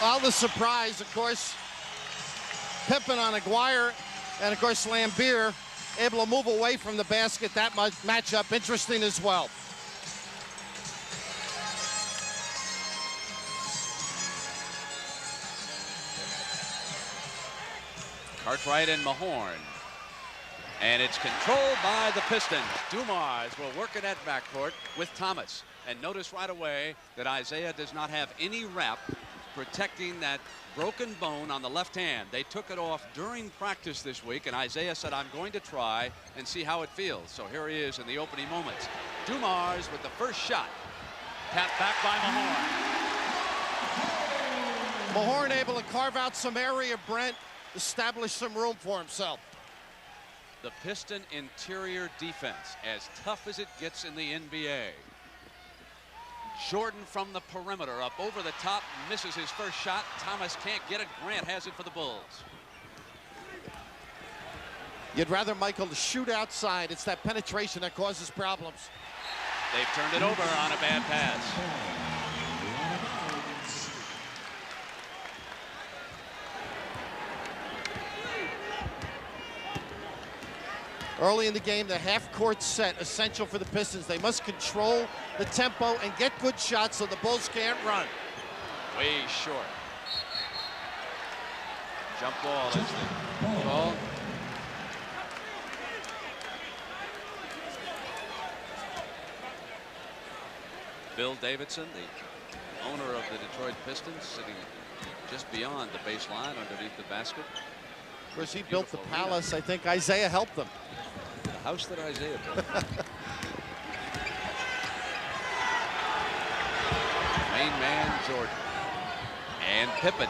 Well, the surprise, of course, Pippen on Aguirre, and of course Lambier able to move away from the basket. That matchup interesting as well. Cartwright and Mahorn. And it's controlled by the Pistons. Dumars will work in that backcourt with Thomas. And notice right away that Isaiah does not have any wrap protecting that broken bone on the left hand. They took it off during practice this week, and Isaiah said, I'm going to try and see how it feels. So here he is in the opening moments. Dumars with the first shot. Tapped back by Mahorn. Mahorn able to carve out some area, Brent, establish some room for himself. The Piston interior defense, as tough as it gets in the NBA. Jordan from the perimeter, up over the top, misses his first shot. Thomas can't get it. Grant has it for the Bulls. You'd rather Michael to shoot outside. It's that penetration that causes problems. They've turned it over on a bad pass. Early in the game, the half-court set, essential for the Pistons. They must control the tempo and get good shots so the Bulls can't run. Way short. Jump ball is the call. Bill Davidson, the owner of the Detroit Pistons, sitting just beyond the baseline underneath the basket. Of course, he built the palace. I think Isaiah helped them. The house that Isaiah built. Main man Jordan. And Pippen.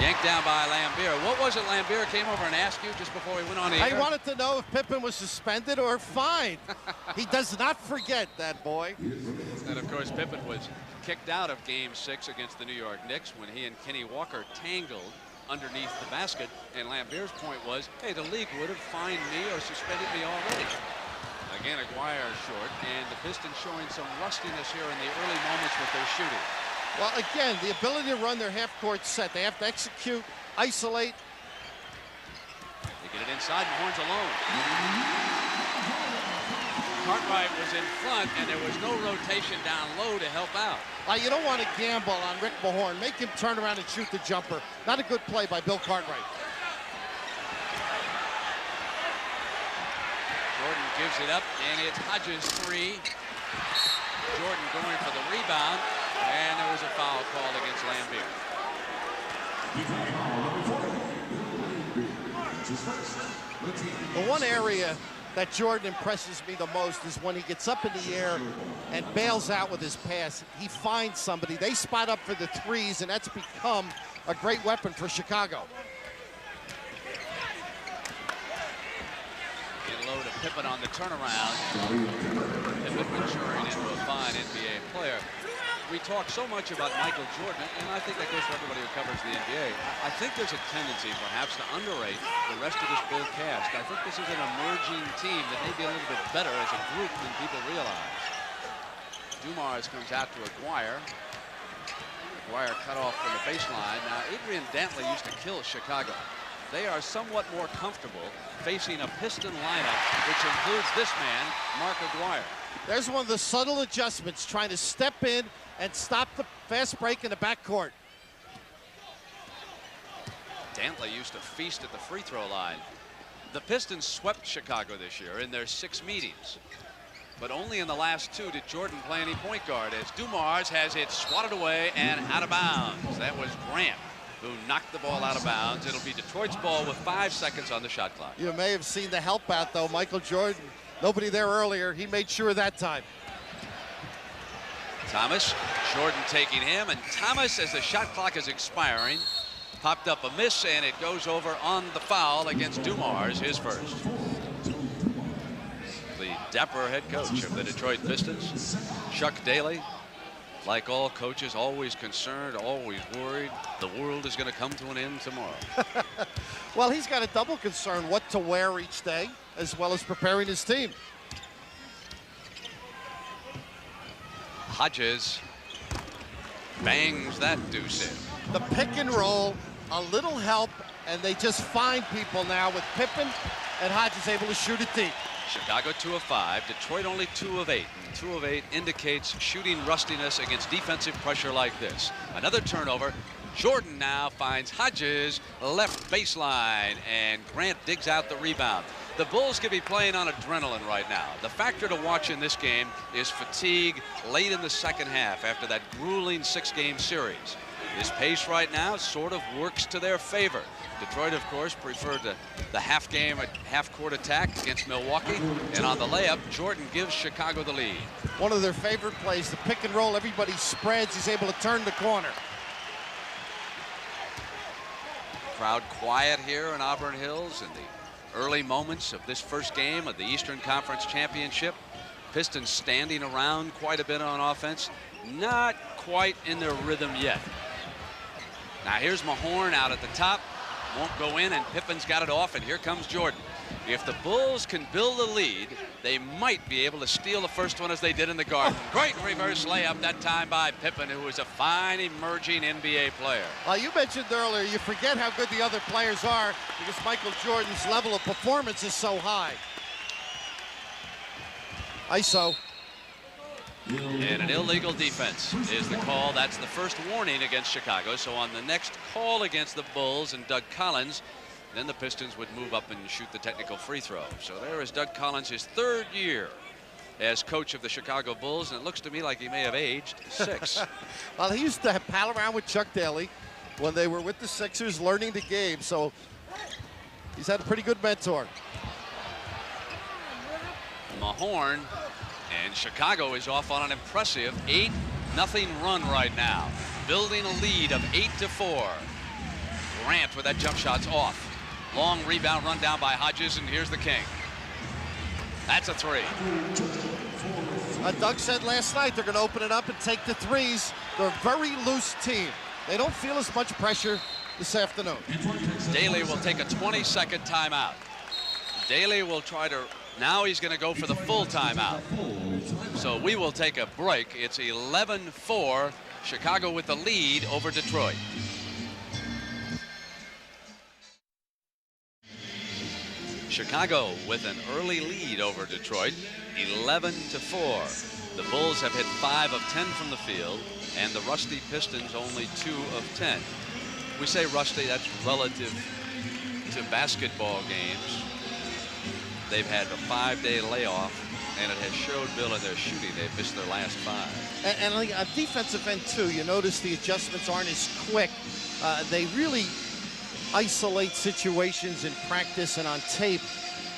Yanked down by Lambier. What was it Lambier came over and asked you just before he went on the air? I wanted to know if Pippen was suspended or fined. He does not forget, that boy. And of course, Pippen was kicked out of Game 6 against the New York Knicks when he and Kenny Walker tangled underneath the basket, and Lambier's point was, hey, the league would have fined me or suspended me already. Again, Aguirre short, and the Pistons showing some rustiness here in the early moments with their shooting. Well, again, the ability to run their half-court set. They have to execute, isolate. They get it inside, and Horn's alone. Cartwright was in front, and there was no rotation down low to help out. You don't want to gamble on Rick Mahorn. Make him turn around and shoot the jumper. Not a good play by Bill Cartwright. Jordan gives it up, and it's Hodges' three. Jordan going for the rebound, and there was a foul called against Lambier. The one area that Jordan impresses me the most is when he gets up in the air and bails out with his pass. He finds somebody. They spot up for the threes, and that's become a great weapon for Chicago. Get low to Pippen on the turnaround. Pippen maturing into a fine NBA player. We talk so much about Michael Jordan, and I think that goes for everybody who covers the NBA. I think there's a tendency perhaps to underrate the rest of this Bull cast. I think this is an emerging team that may be a little bit better as a group than people realize. Dumars comes out to Aguirre. Aguirre cut off from the baseline. Now, Adrian Dantley used to kill Chicago. They are somewhat more comfortable facing a Piston lineup, which includes this man, Mark Aguirre. There's one of the subtle adjustments, trying to step in and stop the fast break in the backcourt. Dantley used to feast at the free throw line. The Pistons swept Chicago this year in their 6 meetings. But only in the last 2 did Jordan play any point guard, as Dumars has it swatted away and out of bounds. That was Grant who knocked the ball out of bounds. It'll be Detroit's ball with 5 seconds on the shot clock. You may have seen the help out, though. Michael Jordan, nobody there earlier. He made sure that time. Thomas, Jordan taking him, and Thomas, as the shot clock is expiring, popped up a miss, and it goes over on the foul against Dumars, his first. The dapper head coach of the Detroit Pistons, Chuck Daly, like all coaches, always concerned, always worried. The world is going to come to an end tomorrow. Well, he's got a double concern, what to wear each day, as well as preparing his team. Hodges bangs that deuce in. The pick and roll, a little help, and they just find people now with Pippen and Hodges able to shoot it deep. Chicago 2 of 5, Detroit only 2 of 8. And 2 of 8 indicates shooting rustiness against defensive pressure like this. Another turnover. Jordan now finds Hodges left baseline, and Grant digs out the rebound. The Bulls could be playing on adrenaline right now. The factor to watch in this game is fatigue late in the second half after that grueling 6-game series. This pace right now sort of works to their favor. Detroit, of course, preferred the half-court attack against Milwaukee. And on the layup, Jordan gives Chicago the lead. One of their favorite plays, the pick and roll. Everybody spreads. He's able to turn the corner. Crowd quiet here in Auburn Hills in the early moments of this first game of the Eastern Conference Championship. Pistons standing around quite a bit on offense. Not quite in their rhythm yet. Now here's Mahorn out at the top. Won't go in, and Pippen's got it off, and here comes Jordan. If the Bulls can build a lead, they might be able to steal the first one as they did in the Garden. Great reverse layup that time by Pippen, who is a fine emerging NBA player. You mentioned earlier, you forget how good the other players are because Michael Jordan's level of performance is so high. ISO. And an illegal defense is the call. That's the first warning against Chicago. So on the next call against the Bulls and Doug Collins, then the Pistons would move up and shoot the technical free throw. So there is Doug Collins, his 3rd year as coach of the Chicago Bulls, and it looks to me like he may have aged 6. Well, he used to pal around with Chuck Daly when they were with the Sixers learning the game, so he's had a pretty good mentor. Mahorn, and Chicago is off on an impressive 8-0 run right now, building a lead of 8-4. Grant with that jump shot's off. Long rebound run down by Hodges, and here's the king. That's a 3. Doug said last night they're going to open it up and take the threes. They're a very loose team. They don't feel as much pressure this afternoon. Daly will take a 20-second timeout. Daly will try to, now he's going to go for the full timeout. So we will take a break. It's 11-4, Chicago with the lead over Detroit. Chicago with an early lead over Detroit, 11-4. The Bulls have hit 5 of 10 from the field, and the rusty Pistons only 2 of 10. We say rusty, that's relative to basketball games. They've had a 5-day layoff, and it has showed Bill in their shooting. They've missed their last 5. And on a defensive end, too, you notice the adjustments aren't as quick. They really isolate situations in practice and on tape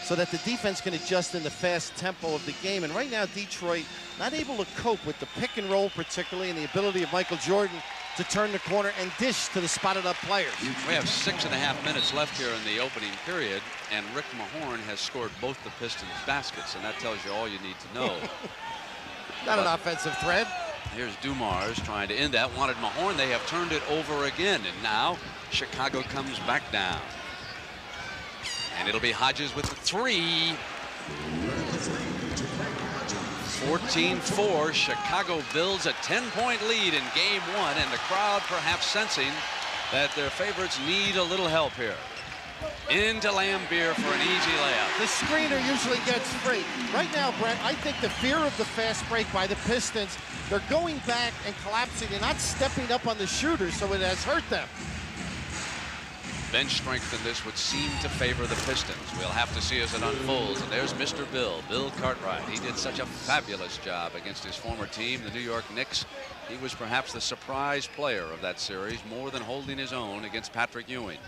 so that the defense can adjust in the fast tempo of the game. And right now, Detroit not able to cope with the pick and roll particularly, and the ability of Michael Jordan to turn the corner and dish to the spotted up players. We have 6.5 minutes left here in the opening period, and Rick Mahorn has scored both the Pistons baskets, and that tells you all you need to know. Not an offensive threat. Here's Dumars trying to end that. Wanted Mahorn. They have turned it over again, and now Chicago comes back down. And it'll be Hodges with the 3. 14-4. Chicago builds a 10-point lead in game 1, and the crowd perhaps sensing that their favorites need a little help here. Into Lambier for an easy layup. The screener usually gets free. Right now, Brent, I think the fear of the fast break by the Pistons, they're going back and collapsing. They're not stepping up on the shooters, so it has hurt them. Bench strength in this would seem to favor the Pistons. We'll have to see as it unfolds. And there's Mr. Bill Cartwright. He did such a fabulous job against his former team, the New York Knicks. He was perhaps the surprise player of that series, more than holding his own against Patrick Ewing.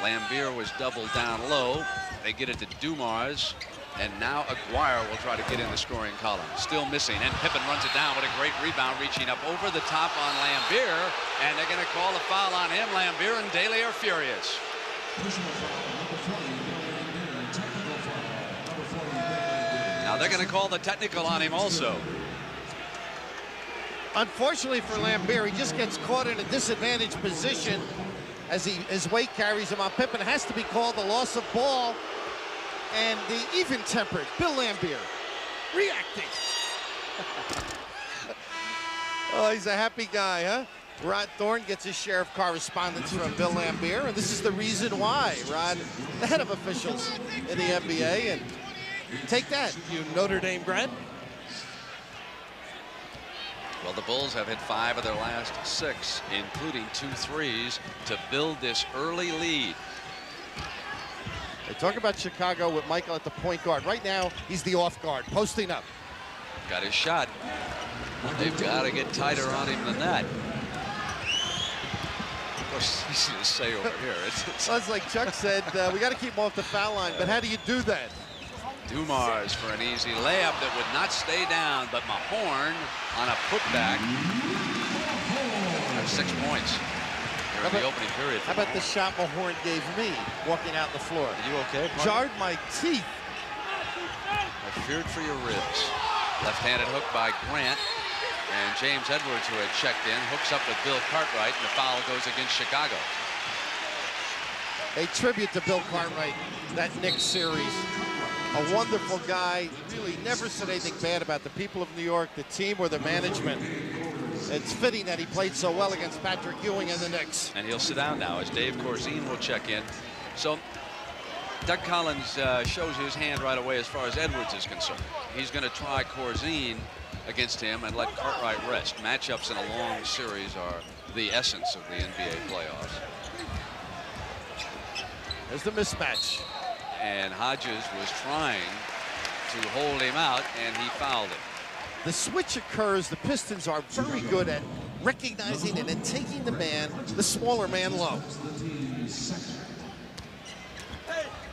Lambier was doubled down low. They get it to Dumars. And now Aguirre will try to get in the scoring column. Still missing, and Pippen runs it down with a great rebound, reaching up over the top on Lambier, and they're going to call a foul on him. Lambier and Daly are furious. Now they're going to call the technical on him also. Unfortunately for Lambier, he just gets caught in a disadvantaged position as his weight carries him on. Pippen has to be called the loss of ball. And the even-tempered Bill Lambier reacting. Oh, he's a happy guy, huh? Rod Thorne gets his share of correspondence from Bill Lambier, and this is the reason why. Rod, the head of officials in the NBA, and take that, you Notre Dame grad. Well, the Bulls have hit 5 of their last 6, including 2 threes, to build this early lead. They talk about Chicago with Michael at the point guard. Right now, he's the off guard, posting up. Got his shot. They've got to get tighter on him than that. What's easy to say over here? Well, it's like Chuck said, we got to keep him off the foul line, but how do you do that? Dumars for an easy layup that would not stay down, but Mahorn on a putback. That's 6 points here in the opening period. How about the shot Mahorn gave me walking out the floor? Are you okay? Jarred my teeth. I feared for your ribs. Left-handed hook by Grant. And James Edwards, who had checked in, hooks up with Bill Cartwright, and the foul goes against Chicago. A tribute to Bill Cartwright, that Knicks series. A wonderful guy, really never said anything bad about the people of New York, the team, or the management. It's fitting that he played so well against Patrick Ewing and the Knicks. And he'll sit down now as Dave Corzine will check in. So Doug Collins shows his hand right away as far as Edwards is concerned. He's going to try Corzine against him and let Cartwright rest. Matchups in a long series are the essence of the NBA playoffs. There's the mismatch. And Hodges was trying to hold him out, and he fouled him. The switch occurs. The Pistons are very good at recognizing and then taking the smaller man low.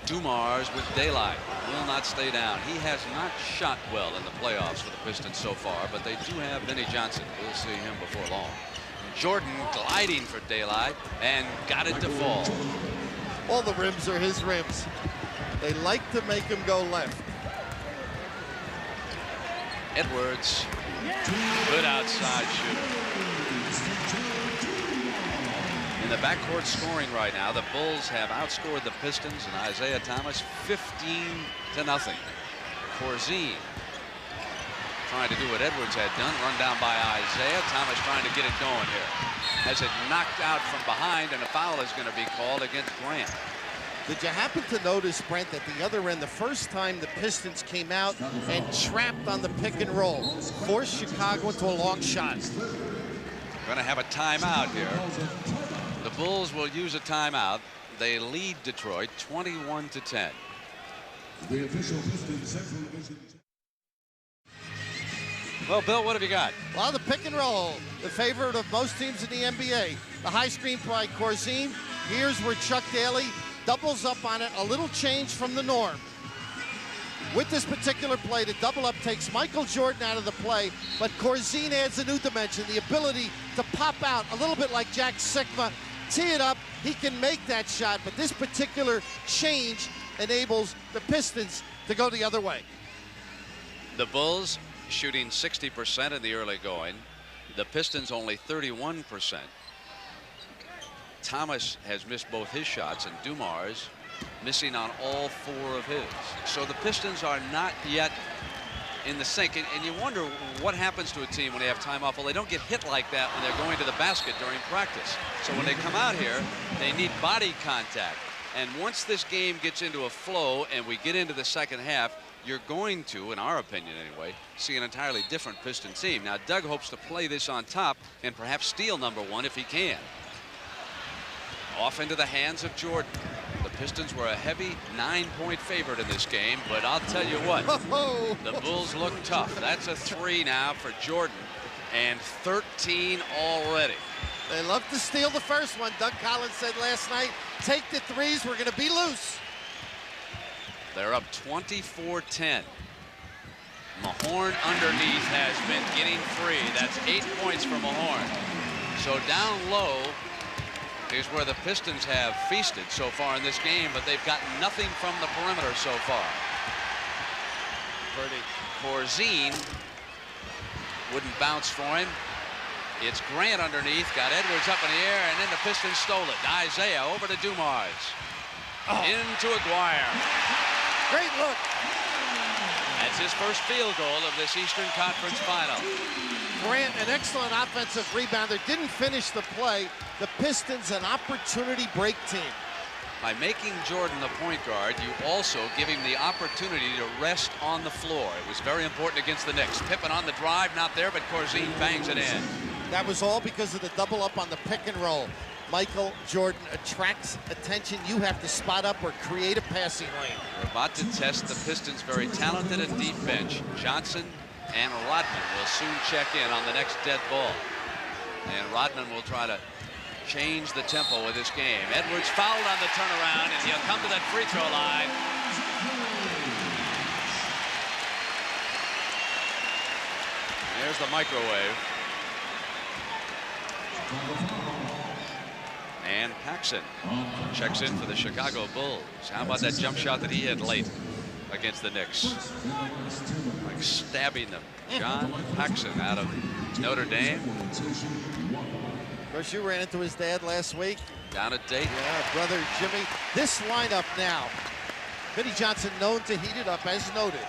Dumars with daylight will not stay down. He has not shot well in the playoffs for the Pistons so far, but they do have Vinnie Johnson. We'll see him before long. Jordan gliding for daylight and got it to fall. All the rims are his rims. They like to make him go left. Edwards, good outside shooter. In the backcourt scoring right now, the Bulls have outscored the Pistons and Isaiah Thomas 15-0. Corzine trying to do what Edwards had done, run down by Isaiah. Thomas trying to get it going here. Has it knocked out from behind, and a foul is going to be called against Grant. Did you happen to notice, Brent, at the other end, the first time the Pistons came out and trapped on the pick and roll, forced Chicago into a long shot? Going to have a timeout here. The Bulls will use a timeout. They lead Detroit 21-10. The official Pistons Central Division. Well, Bill, what have you got? Well, the pick and roll, the favorite of most teams in the NBA. The high screen by Corzine. Here's where Chuck Daly doubles up on it, a little change from the norm. With this particular play, the double up takes Michael Jordan out of the play, but Corzine adds a new dimension, the ability to pop out a little bit like Jack Sikma, tee it up, he can make that shot, but this particular change enables the Pistons to go the other way. The Bulls shooting 60% in the early going. The Pistons only 31%. Thomas has missed both his shots, and Dumars missing on all 4 of his. So the Pistons are not yet in the sink, and you wonder what happens to a team when they have time off. Well, they don't get hit like that when they're going to the basket during practice. So when they come out here, they need body contact. And once this game gets into a flow and we get into the second half, you're going to, in our opinion anyway, see an entirely different Piston team. Now, Doug hopes to play this on top and perhaps steal #1 if he can. Off into the hands of Jordan. The Pistons were a heavy 9-point favorite in this game, but I'll tell you what, the Bulls look tough. That's a 3 now for Jordan, and 13 already. They love to steal the first one. Doug Collins said last night, take the threes, we're going to be loose. They're up 24-10. Mahorn underneath has been getting free. That's 8 points for Mahorn. So down low is where the Pistons have feasted so far in this game, but they've gotten nothing from the perimeter so far. Corzine wouldn't bounce for him. It's Grant underneath, got Edwards up in the air, and then the Pistons stole it. Isaiah over to Dumars. Into Aguirre. Great look. And That's his first field goal of this Eastern Conference final. Grant, an excellent offensive rebounder, didn't finish the play. The Pistons, an opportunity break team. By making Jordan the point guard, you also give him the opportunity to rest on the floor. It was very important against the Knicks. Pippen on the drive, not there, but Corzine bangs it in. That was all because of the double up on the pick and roll. Michael Jordan attracts attention. You have to spot up or create a passing lane. We're about to test the Pistons' very talented and deep bench. Johnson and Rodman will soon check in on the next dead ball. And Rodman will try to change the tempo of this game. Edwards fouled on the turnaround, and he'll come to that free throw line. There's the microwave. And Paxson checks in for the Chicago Bulls. How about that jump shot that he had late against the Knicks? Like stabbing them. John Paxson out of Notre Dame. Of course, you ran into his dad last week. Down at Dayton. Yeah, brother Jimmy. This lineup now, Vinnie Johnson known to heat it up, as noted.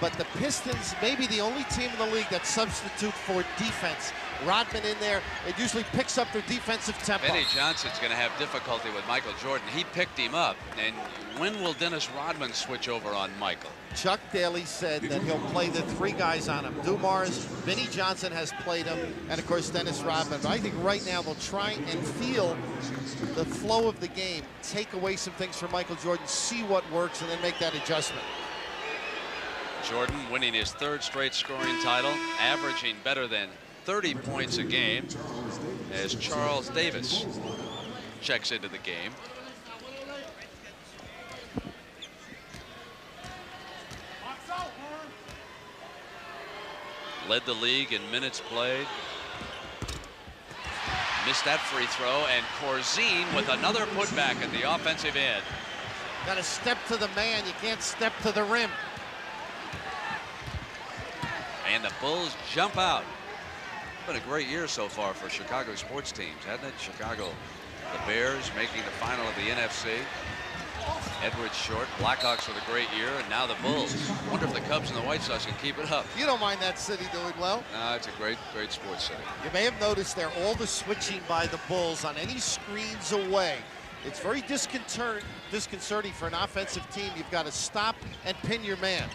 But the Pistons may be the only team in the league that substitute for defense. Rodman in there, it usually picks up their defensive tempo. Vinnie Johnson's going to have difficulty with Michael Jordan. He picked him up. And when will Dennis Rodman switch over on Michael? Chuck Daly said that he'll play the three guys on him. Dumars, Vinnie Johnson has played him, and of course Dennis Rodman. But I think right now they'll try and feel the flow of the game, take away some things from Michael Jordan, see what works, and then make that adjustment. Jordan winning his third straight scoring title, averaging better than 30 points a game as Charles Davis checks into the game. Led the league in minutes played. Missed that free throw, and Corzine with another putback at the offensive end. Got to step to the man, you can't step to the rim. And the Bulls jump out. Been a great year so far for Chicago sports teams, hasn't it? Chicago, the Bears making the final of the NFC. Edwards short. Blackhawks with a great year, and now the Bulls. Wonder if the Cubs and the White Sox can keep it up. You don't mind that city doing well? No, it's a great sports city. You may have noticed there all the switching by the Bulls on any screens away. It's very disconcerting for an offensive team. You've got to stop and pin your man.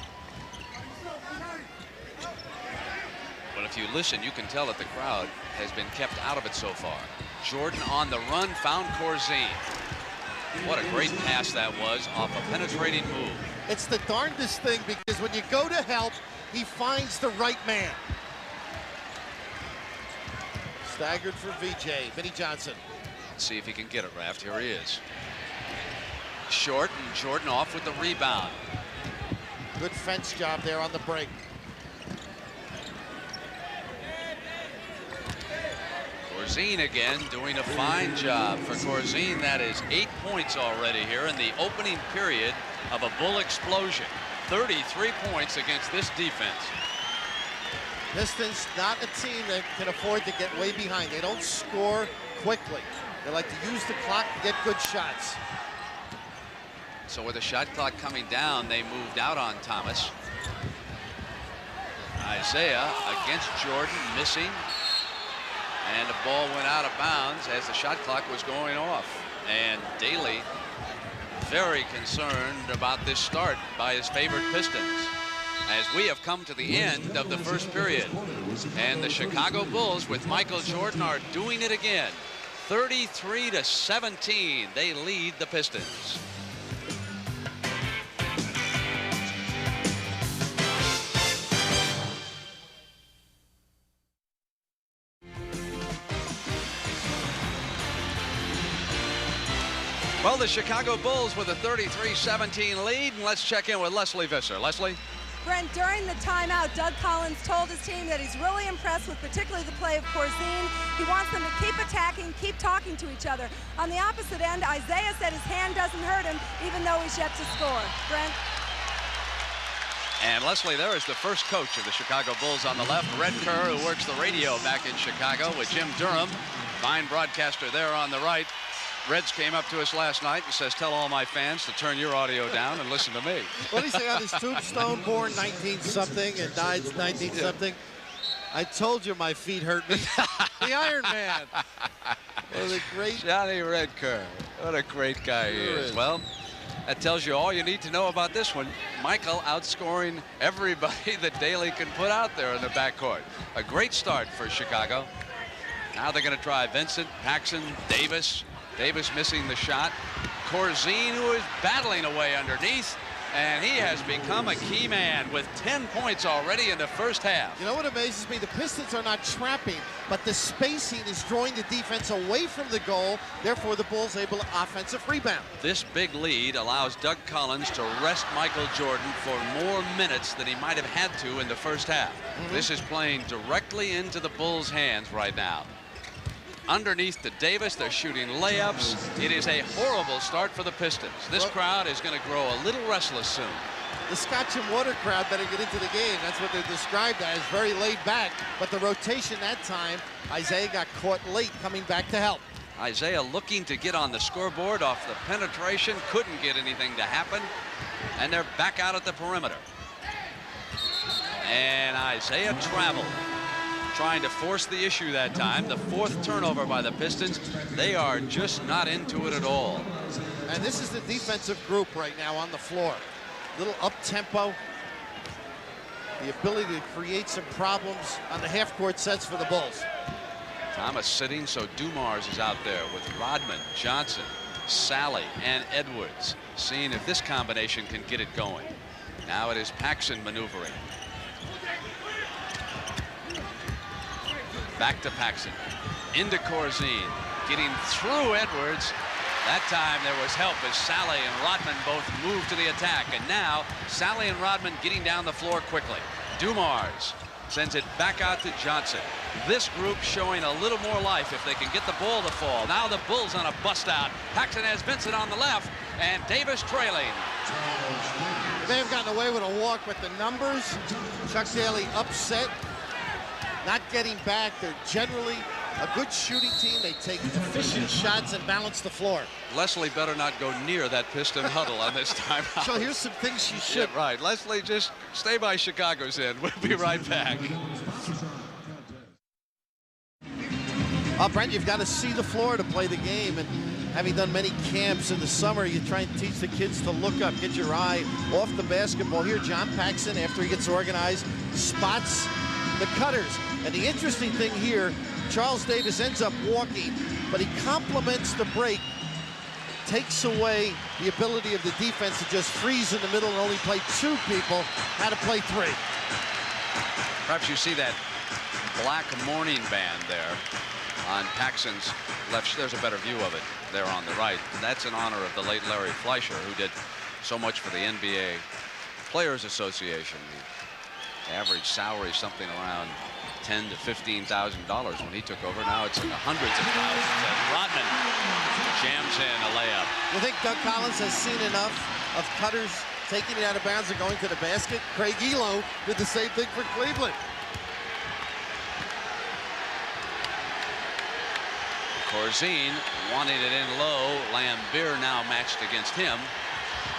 But if you listen, you can tell that the crowd has been kept out of it so far. Jordan on the run, found Corzine. What a great pass that was off a penetrating move. It's the darndest thing, because when you go to help, he finds the right man. Staggered for VJ, Vinnie Johnson. Let's see if he can get it, Raft. Here he is. Short, and Jordan off with the rebound. Good fence job there on the break. Corzine again doing a fine job for Corzine. That is 8 points already here in the opening period of a Bull explosion. 33 points against this defense. Pistons not a team that can afford to get way behind. They don't score quickly. They like to use the clock to get good shots. So with the shot clock coming down, they moved out on Thomas. Isaiah against Jordan, missing. And the ball went out of bounds as the shot clock was going off. And Daly very concerned about this start by his favorite Pistons, as we have come to the end of the first period. And the Chicago Bulls with Michael Jordan are doing it again. 33-17, they lead the Pistons. Well, the Chicago Bulls with a 33-17 lead, and let's check in with Leslie Visser. Leslie? Brent, during the timeout, Doug Collins told his team that he's really impressed with particularly the play of Corzine. He wants them to keep attacking, keep talking to each other. On the opposite end, Isaiah said his hand doesn't hurt him, even though he's yet to score. Brent? And Leslie, there is the first coach of the Chicago Bulls on the left, Red Kerr, who works the radio back in Chicago with Jim Durham. Fine broadcaster there on the right. Reds came up to us last night and says, tell all my fans to turn your audio down and listen to me. What did he say on his tombstone? Born 19-something and died 19-something. I told you my feet hurt me. The Iron Man. What a great Johnny Redker. What a great guy he is. Well, that tells you all you need to know about this one. Michael outscoring everybody that Daly can put out there in the backcourt. A great start for Chicago. Now they're going to try Vincent, Paxson, Davis. Davis missing the shot. Corzine, who is battling away underneath, and he has become a key man with 10 points already in the first half. You know what amazes me? The Pistons are not trapping, but the spacing is drawing the defense away from the goal. Therefore, the Bulls able to offensive rebound. This big lead allows Doug Collins to rest Michael Jordan for more minutes than he might have had to in the first half. This is playing directly into the Bulls' hands right now. Underneath to Davis, they're shooting layups. It is a horrible start for the Pistons. This crowd is going to grow a little restless soon. The Scotch and water crowd better get into the game. That's what they're described as, very laid back. But the rotation that time, Isaiah got caught late coming back to help. Isaiah looking to get on the scoreboard off the penetration, couldn't get anything to happen, and they're back out at the perimeter. And Isaiah traveled, trying to force the issue that time. The fourth turnover by the Pistons. They are just not into it at all. And this is the defensive group right now on the floor. Little up-tempo. The ability to create some problems on the half-court sets for the Bulls. Thomas sitting, so Dumars is out there with Rodman, Johnson, Sally, and Edwards, seeing if this combination can get it going. Now it is Paxson maneuvering. Back to Paxson, into Corzine, getting through Edwards. That time there was help as Sally and Rodman both moved to the attack, and now Sally and Rodman getting down the floor quickly. Dumars sends it back out to Johnson. This group showing a little more life if they can get the ball to fall. Now the Bulls on a bust out. Paxson has Vincent on the left, and Davis trailing. They have gotten away with a walk with the numbers. Chuck Daly upset. Not getting back. They're generally a good shooting team. They take efficient shots and balance the floor. Leslie better not go near that Piston huddle on this timeout. So here's some things she should. Yeah, right. Leslie, just stay by Chicago's end. We'll be right back. Brent, you've got to see the floor to play the game. And having done many camps in the summer, you try and teach the kids to look up, get your eye off the basketball. Here, John Paxson, after he gets organized, spots the cutters. And the interesting thing here, Charles Davis ends up walking, but he complements the break, takes away the ability of the defense to just freeze in the middle and only play two people, how to play three. Perhaps you see that black mourning band there on Paxson's left. There's a better view of it there on the right. And that's in honor of the late Larry Fleischer, who did so much for the NBA Players Association. The average salary something around $10,000 to $15,000 when he took over. Now it's in the hundreds of thousands. And Rodman jams in a layup. You think Doug Collins has seen enough of cutters taking it out of bounds and going to the basket? Craig Elo did the same thing for Cleveland. Corzine wanted it in low. Lambeer now matched against him.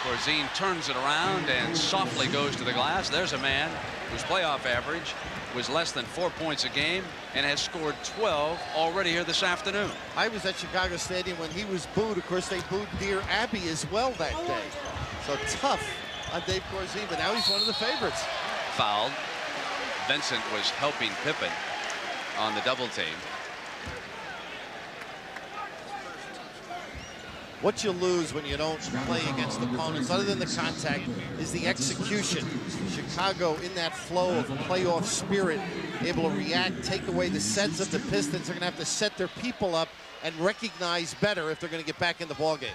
Corzine turns it around and softly goes to the glass. There's a man whose playoff average was less than 4 points a game and has scored 12 already here this afternoon. I was at Chicago Stadium when he was booed. Of course, they booed Dear Abby as well that day. So tough on Dave Corzine, but now he's one of the favorites. Fouled. Vincent was helping Pippen on the double team. What you lose when you don't play against opponents, other than the contact, is the execution. Chicago, in that flow of playoff spirit, able to react, take away the sets of the Pistons. They're going to have to set their people up and recognize better if they're going to get back in the ballgame.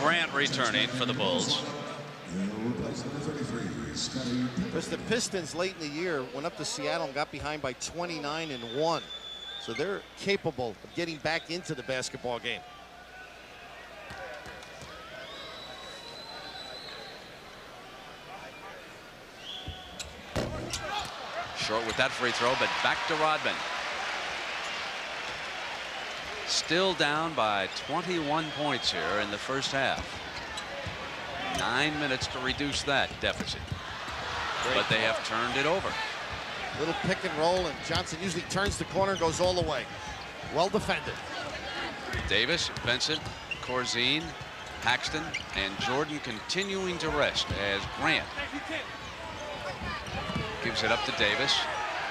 Grant returning for the Bulls. Because the Pistons late in the year went up to Seattle and got behind by 29-1. So they're capable of getting back into the basketball game. Short with that free throw, but back to Rodman. Still down by 21 points here in the first half. 9 minutes to reduce that deficit. But they have turned it over. Little pick and roll, and Johnson usually turns the corner and goes all the way. Well defended. Davis, Vincent, Corzine, Paxton, and Jordan continuing to rest as Grant gives it up to Davis.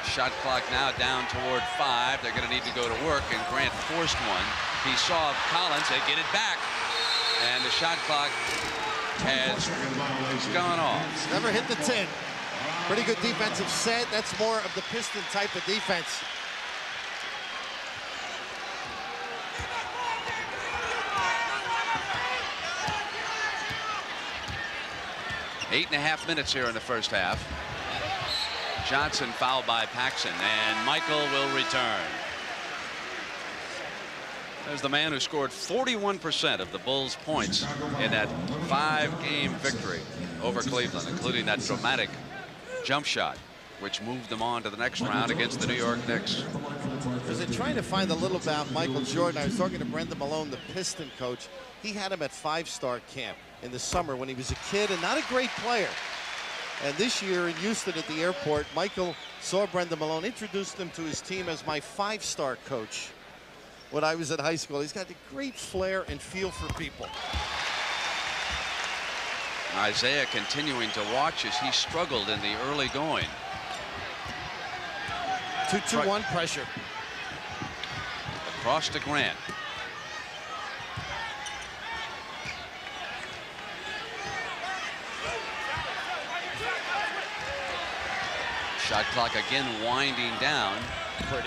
Shot clock now down toward 5. They're going to need to go to work, and Grant forced one. He saw Collins. They get it back, and the shot clock has gone off. Never hit the 10. Pretty good defensive set. That's more of the Piston type of defense. Eight and a half minutes here in the first half. Johnson fouled by Paxson, and Michael will return. There's the man who scored 41% of the Bulls' points in that 5-game victory over Cleveland, including that dramatic jump shot, which moved them on to the next round against the New York Knicks. As they're trying to find a little about Michael Jordan, I was talking to Brendan Malone, the Piston coach. He had him at 5-star camp in the summer when he was a kid and not a great player. And this year in Houston at the airport, Michael saw Brendan Malone, introduced him to his team as my 5-star coach when I was at high school. He's got a great flair and feel for people. Isaiah continuing to watch as he struggled in the early going. 2-2-1 pressure. Across to Grant. Shot clock again winding down.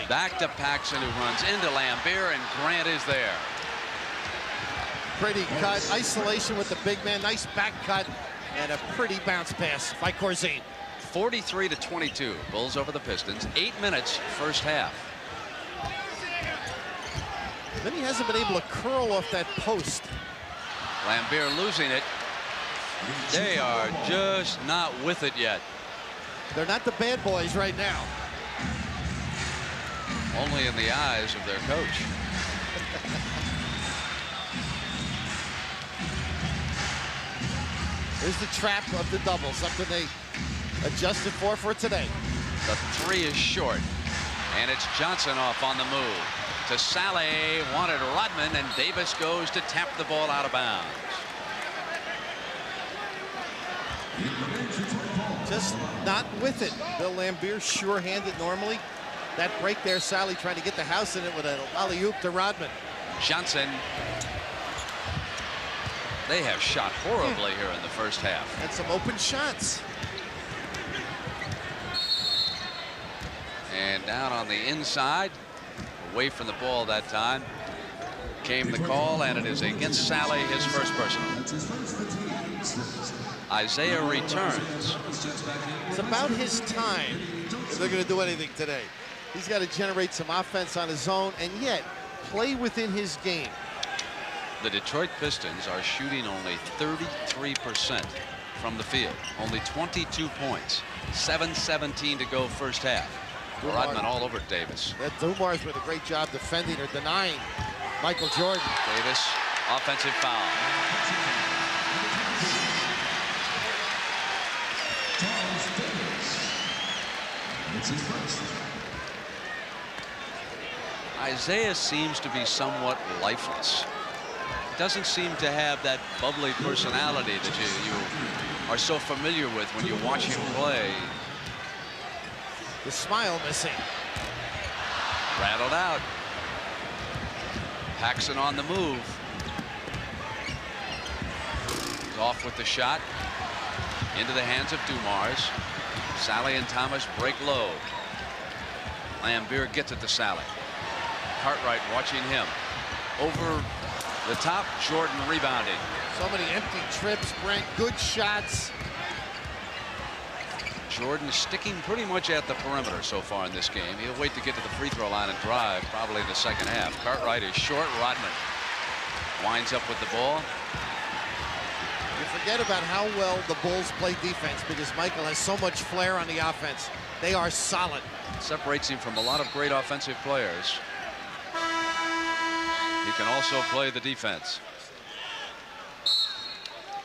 Back to Paxson, who runs into Lambier, and Grant is there. Pretty cut. Isolation with the big man. Nice back cut. And a pretty bounce pass by Corzine. 43-22. Bulls over the Pistons. 8 minutes first half. Then he hasn't been able to curl off that post. Lambier losing it. They are just not with it yet. They're not the bad boys right now. Only in the eyes of their coach. There's the trap of the double, something they adjusted for today. The 3 is short, and it's Johnson off on the move. To Saleh, wanted Rodman, and Davis goes to tap the ball out of bounds. Just not with it. Bill Lambier sure-handed normally. That break there, Saleh trying to get the house in it with an alley-oop to Rodman. Johnson. They have shot horribly here in the first half. And some open shots. And down on the inside, away from the ball that time, came the call, and it is against Saleh, his first personal. Isaiah returns. It's about his time if they're going to do anything today. He's got to generate some offense on his own and yet play within his game. The Detroit Pistons are shooting only 33% from the field. Only 22 points. 7:17 to go first half. Rodman all over Davis. That Dumar's been a great job defending or denying Michael Jordan. Davis, offensive foul. Isaiah seems to be somewhat lifeless. Doesn't seem to have that bubbly personality that you are so familiar with when you watch him play. The smile missing. Rattled out. Paxson on the move. He's off with the shot. Into the hands of Dumars. Saleh and Thomas break low. Lambier gets it to Saleh. Cartwright watching him. Over the top, Jordan rebounding. So many empty trips, Brent. Good shots. Jordan sticking pretty much at the perimeter so far in this game. He'll wait to get to the free throw line and drive probably in the second half. Cartwright is short. Rodman winds up with the ball. You're forget about how well the Bulls play defense because Michael has so much flair on the offense. They are solid. Separates him from a lot of great offensive players. He can also play the defense.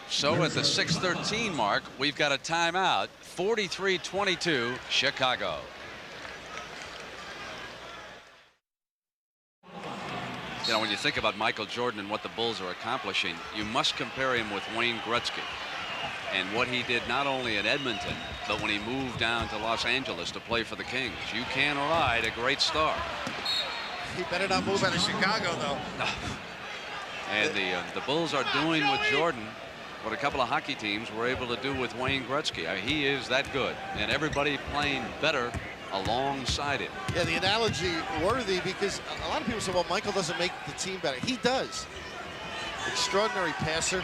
So at the 6:13 mark, we've got a timeout. 43-22 Chicago. You know, when you think about Michael Jordan and what the Bulls are accomplishing, you must compare him with Wayne Gretzky and what he did not only in Edmonton, but when he moved down to Los Angeles to play for the Kings. You can ride a great star. He better not move out of Chicago, though. And the Bulls are doing with Jordan what a couple of hockey teams were able to do with Wayne Gretzky. I mean, he is that good, and everybody playing better alongside him. Yeah, the analogy worthy because a lot of people say, well, Michael doesn't make the team better. He does. Extraordinary passer.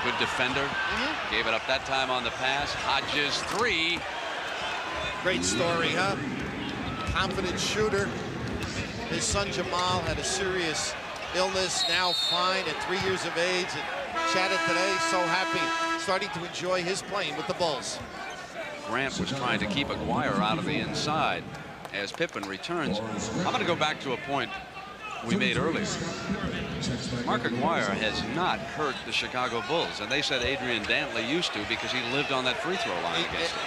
Good defender. Gave it up that time on the pass. Hodges 3. Great story, huh? Confident shooter. His son Jamal had a serious illness, now fine at 3 years of age. And chatted today, so happy, starting to enjoy his playing with the Bulls. Grant was trying to keep Aguirre out of the inside as Pippen returns. I'm going to go back to a point we made earlier. Mark Aguirre has not hurt the Chicago Bulls, and they said Adrian Dantley used to because he lived on that free throw line against them.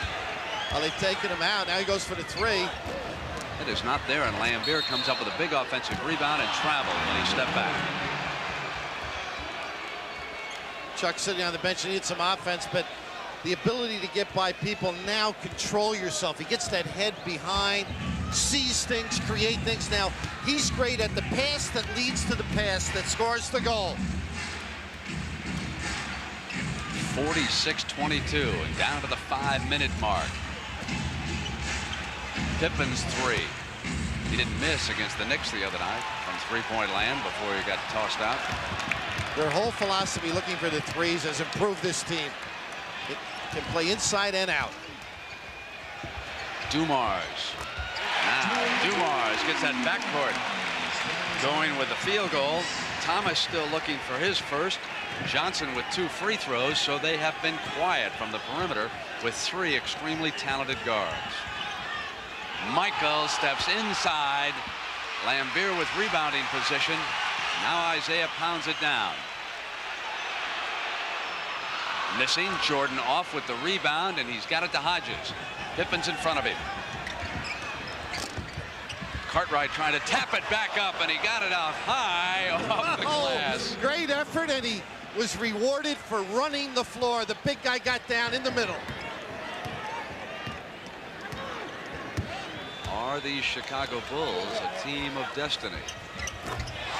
Well, they've taken him out. Now he goes for the 3. It is not there, and Lambier comes up with a big offensive rebound and travel when he stepped back. Chuck sitting on the bench, needs some offense, but the ability to get by people, now control yourself. He gets that head behind, sees things, create things. Now, he's great at the pass that leads to the pass that scores the goal. 46-22 and down to the 5-minute mark. Pippen's 3. He didn't miss against the Knicks the other night from three-point land before he got tossed out. Their whole philosophy looking for the 3s has improved this team. It can play inside and out. Dumars. Now Dumars gets that backcourt going with the field goal. Thomas still looking for his first. Johnson with 2 free throws, so they have been quiet from the perimeter with 3 extremely talented guards. Michael steps inside. Lambier with rebounding position. Now Isaiah pounds it down. Missing. Jordan off with the rebound, and he's got it to Hodges. Pippen's in front of him. Cartwright trying to tap it back up, and he got it out high off the glass. Great effort, and he was rewarded for running the floor. The big guy got down in the middle. Are these Chicago Bulls a team of destiny?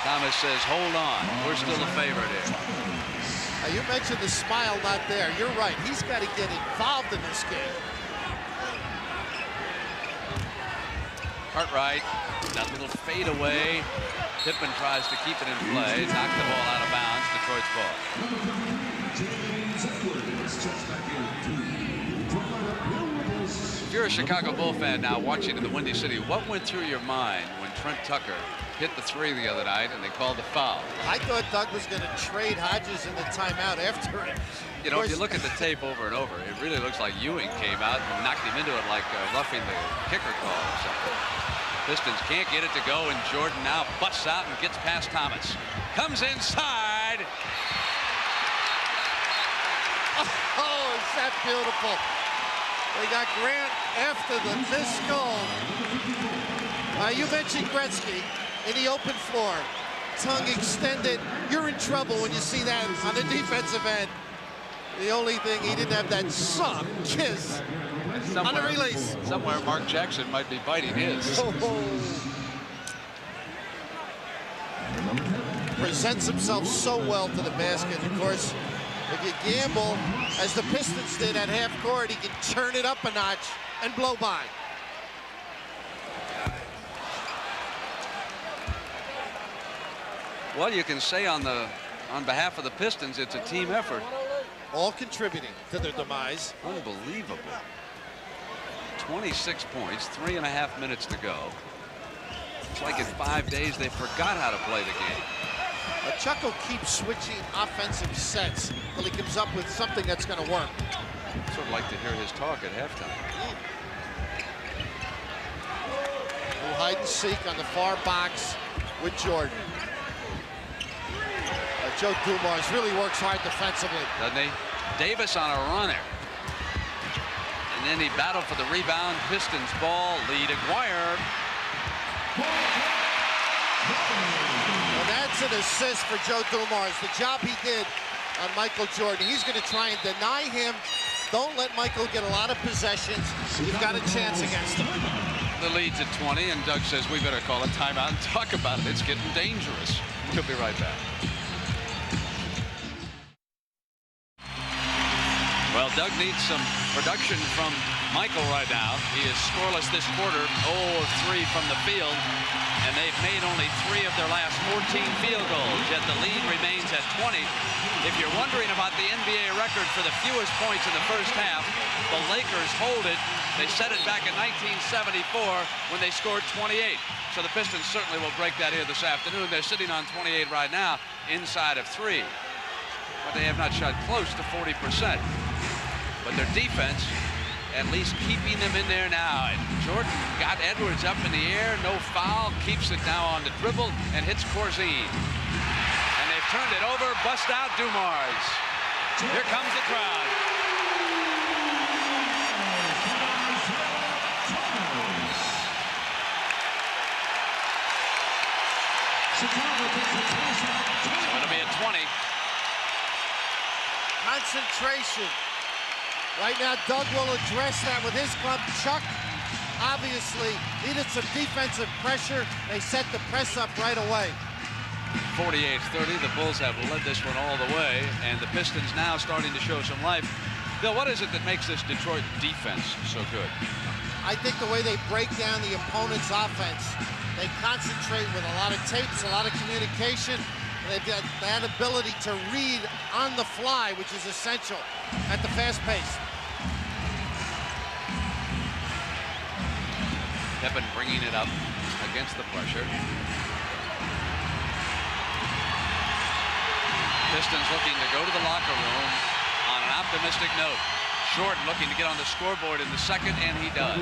Thomas says, hold on. We're still the favorite here. You mentioned the smile not there. You're right. He's got to get involved in this game. Cartwright, that little fade away. Pippen tries to keep it in play. Knocked the ball out of bounds. Detroit's ball. If you're a Chicago Bull fan now watching in the Windy City, what went through your mind when Trent Tucker hit the 3 the other night and they called the foul? I thought Doug was going to trade Hodges in the timeout after it. You know, if you look at the tape over and over, it really looks like Ewing came out and knocked him into it like roughing the kicker call or something. Pistons can't get it to go, and Jordan now busts out and gets past Thomas. Comes inside. Oh, is that beautiful? They got Grant after the missed goal. You mentioned Gretzky in the open floor. Tongue extended. You're in trouble when you see that on the defensive end. The only thing, he didn't have that soft kiss on the release. Somewhere Mark Jackson might be biting his. Presents himself so well to the basket. Of course, if you gamble, as the Pistons did at half court, he can turn it up a notch and blow by. Well, you can say on behalf of the Pistons, it's a team effort. All contributing to their demise. Unbelievable. 26 points, 3.5 minutes to go. It's like in 5 days they forgot how to play the game. Chuck will keep switching offensive sets till he comes up with something that's going to work. Sort of like to hear his talk at halftime. Little hide and seek on the far box with Jordan. Joe Dumars really works hard defensively. Doesn't he? Davis on a runner. And then he battled for the rebound. Pistons ball, lead Aguirre. Well, that's an assist for Joe Dumars. The job he did on Michael Jordan. He's going to try and deny him. Don't let Michael get a lot of possessions. You've got a chance against him. The lead's at 20, and Doug says we better call a timeout and talk about it. It's getting dangerous. We'll be right back. Well, Doug needs some production from Michael right now. He is scoreless this quarter, 0 of 3 from the field, and they've made only 3 of their last 14 field goals, yet the lead remains at 20. If you're wondering about the NBA record for the fewest points in the first half, the Lakers hold it. They set it back in 1974 when they scored 28. So the Pistons certainly will break that here this afternoon. They're sitting on 28 right now, inside of 3. But they have not shot close to 40%. But their defense, at least keeping them in there now. And Jordan got Edwards up in the air, no foul, keeps it now on the dribble, and hits Corzine. And they've turned it over, bust out Dumars. Here comes the crowd. So it'll be a 20. Concentration. Right now, Doug will address that with his club. Chuck obviously needed some defensive pressure. They set the press up right away. 48-30. The Bulls have led this one all the way, and the Pistons now starting to show some life. Bill, what is it that makes this Detroit defense so good? I think the way they break down the opponent's offense. They concentrate with a lot of tapes, a lot of communication. They've got that ability to read on the fly, which is essential at the fast pace. Pippen bringing it up against the pressure. Pistons looking to go to the locker room on an optimistic note. Jordan looking to get on the scoreboard in the second, and he does.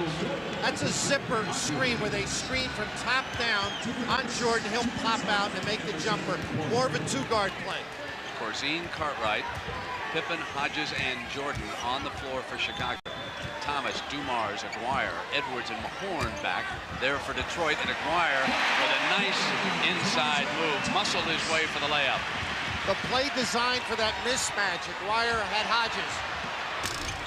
That's a zipper screen where they screen from top down on Jordan. He'll pop out and make the jumper. More of a two-guard play. Corzine, Cartwright, Pippen, Hodges, and Jordan on the floor for Chicago. Thomas, Dumars, Aguirre, Edwards, and Mahorn back there for Detroit. And Aguirre with a nice inside move, muscled his way for the layup. The play designed for that mismatch. Aguirre had Hodges.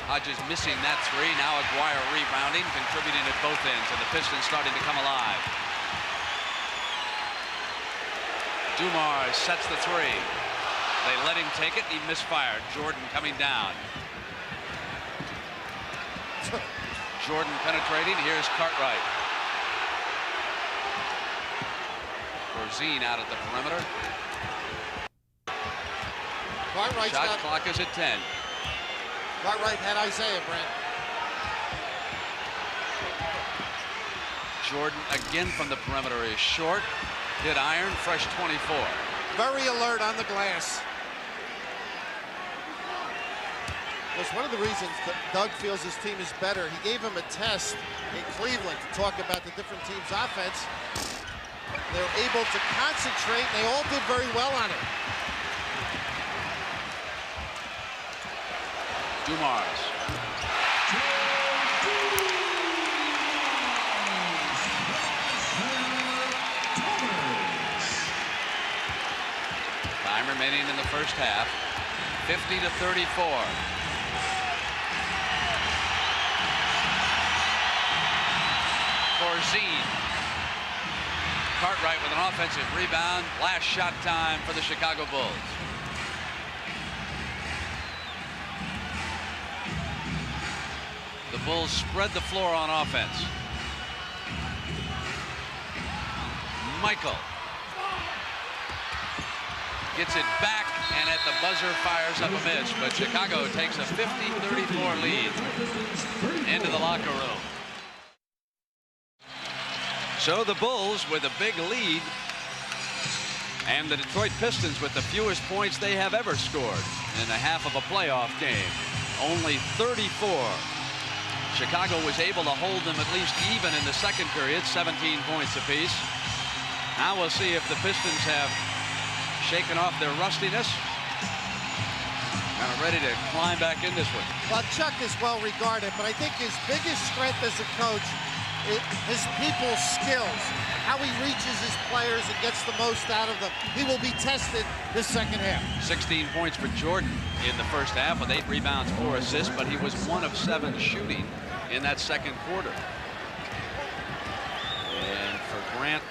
Hodges missing that 3. Now Aguirre rebounding, contributing at both ends, and the Pistons starting to come alive. Dumars sets the 3. They let him take it, and he misfired. Jordan coming down. Jordan penetrating. Here's Cartwright. Corzine out at the perimeter. Shot clock is at 10. Cartwright had Isaiah, Brent. Jordan again from the perimeter is short. Hit iron, fresh 24. Very alert on the glass. Was one of the reasons that Doug feels his team is better. He gave him a test in Cleveland to talk about the different teams' offense. They were able to concentrate, and they all did very well on it. Dumars. Time remaining in the first half. 50-34. Corzine. Cartwright with an offensive rebound. Last shot time for the Chicago Bulls. The Bulls spread the floor on offense. Michael gets it back, and at the buzzer fires up a miss, but Chicago takes a 50-34 lead into the locker room. So the Bulls with a big lead And the Detroit Pistons with the fewest points they have ever scored in a half of a playoff game. Only 34. Chicago was able to hold them at least even in the second period, 17 points apiece. Now we'll see if the Pistons have shaken off their rustiness and are ready to climb back in this one. Well, Chuck is well regarded, but I think his biggest strength as a coach is his people's skills, how he reaches his players and gets the most out of them. He will be tested this second half. 16 points for Jordan in the first half with 8 rebounds, 4 assists, but he was 1 of 7 shooting in that second quarter. And for Grant,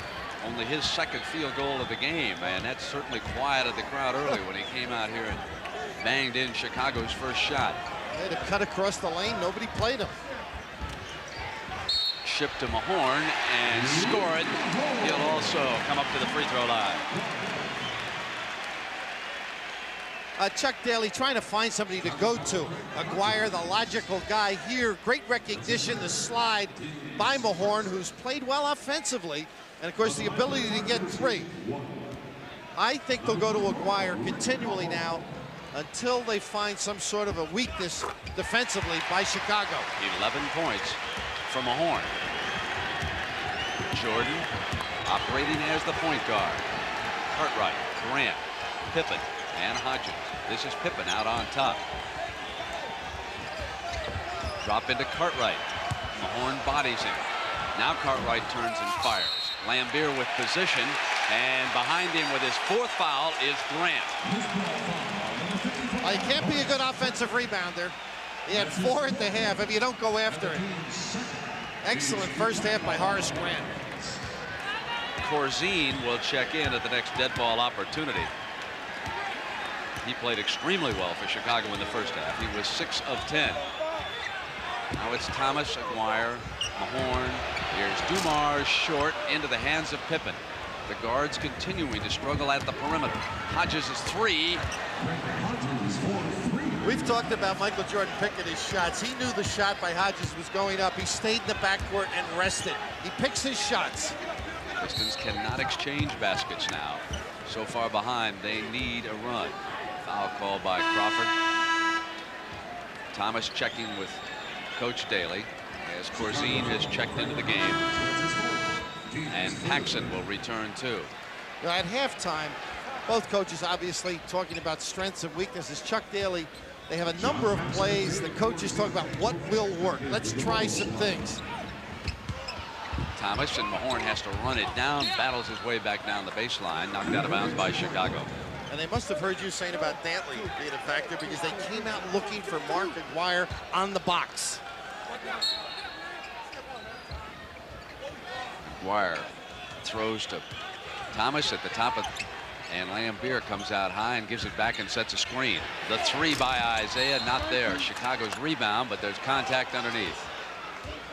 only his second field goal of the game, and that certainly quieted the crowd early when he came out here and banged in Chicago's first shot. They had to cut across the lane. Nobody played him. Ship to Mahorn and score it. He'll also come up to the free throw line. Chuck Daly trying to find somebody to go to. Aguirre, the logical guy here. Great recognition, the slide by Mahorn, who's played well offensively. And, of course, the ability to get 3. I think they'll go to Aguirre continually now until they find some sort of a weakness defensively by Chicago. 11 points from Mahorn. Jordan operating as the point guard. Cartwright, Grant, Pippen, and Hodges. This is Pippen out on top. Drop into Cartwright. Mahorn bodies him. Now Cartwright turns and fires. Lambier with position, and behind him with his 4th foul is Grant. Well, he can't be a good offensive rebounder. He had 4 at the half if you don't go after it. Excellent first half by Horace Grant. Corzine will check in at the next dead ball opportunity. He played extremely well for Chicago in the first half. He was 6 of 10. Now it's Thomas, Aguirre, Mahorn. Here's Dumars short into the hands of Pippen. The guards continuing to struggle at the perimeter. Hodges is 3. We've talked about Michael Jordan picking his shots. He knew the shot by Hodges was going up. He stayed in the backcourt and rested. He picks his shots. Pistons cannot exchange baskets now. So far behind, they need a run. Foul call by Crawford. Thomas checking with Coach Daly as Corzine has checked into the game. And Paxson will return too. You know, at halftime, both coaches obviously talking about strengths and weaknesses. Chuck Daly, they have a number of plays. The coaches talk about what will work. Let's try some things. Thomas, and Mahorn has to run it down, battles his way back down the baseline, knocked out of bounds by Chicago. And they must have heard you saying about Dantley being a factor because they came out looking for Mark Aguirre on the box. Aguirre throws to Thomas at the top of, and Lambier comes out high and gives it back and sets a screen. The 3 by Isaiah, not there. Chicago's rebound, but there's contact underneath.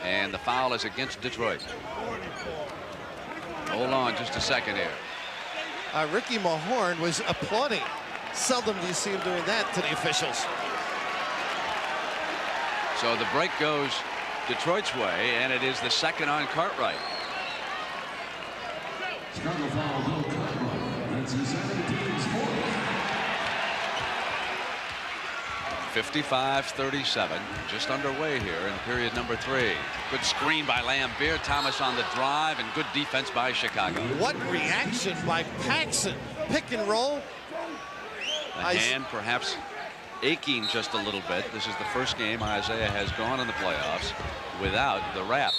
And the foul is against Detroit. Hold on just a second here. Ricky Mahorn was applauding. Seldom do you see him doing that to the officials. So the break goes Detroit's way, and it is the second on Cartwright. Chicago foul, Will Cartwright. That's his 17th fourth. 55-37, just underway here in period number 3. Good screen by Lambier. Thomas on the drive, and good defense by Chicago. What reaction by Paxson. Pick and roll. The hand perhaps aching just a little bit. This is the first game Isaiah has gone in the playoffs without the wrap.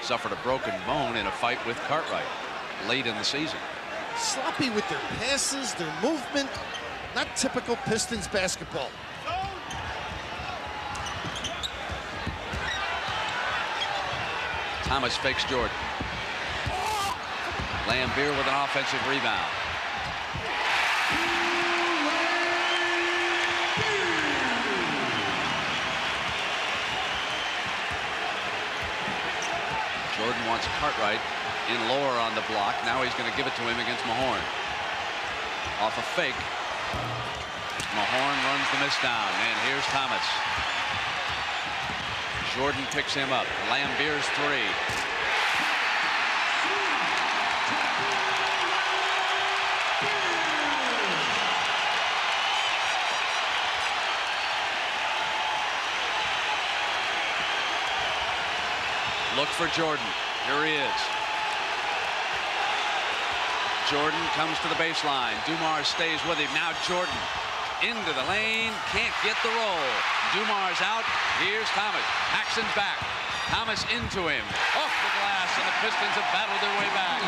Suffered a broken bone in a fight with Cartwright late in the season. Sloppy with their passes, their movement. Not typical Pistons basketball. Thomas fakes Jordan. Lambier with an offensive rebound. Jordan wants Cartwright in lower on the block. Now he's going to give it to him against Mahorn. Off a fake. Mahorn runs the miss down, and here's Thomas. Jordan picks him up. Lambier's 3. Look for Jordan. Here he is. Jordan comes to the baseline. Dumars stays with him. Now Jordan into the lane. Can't get the roll. Dumars out. Here's Thomas. Paxson's back. Thomas into him. Off the glass, and the Pistons have battled their way back.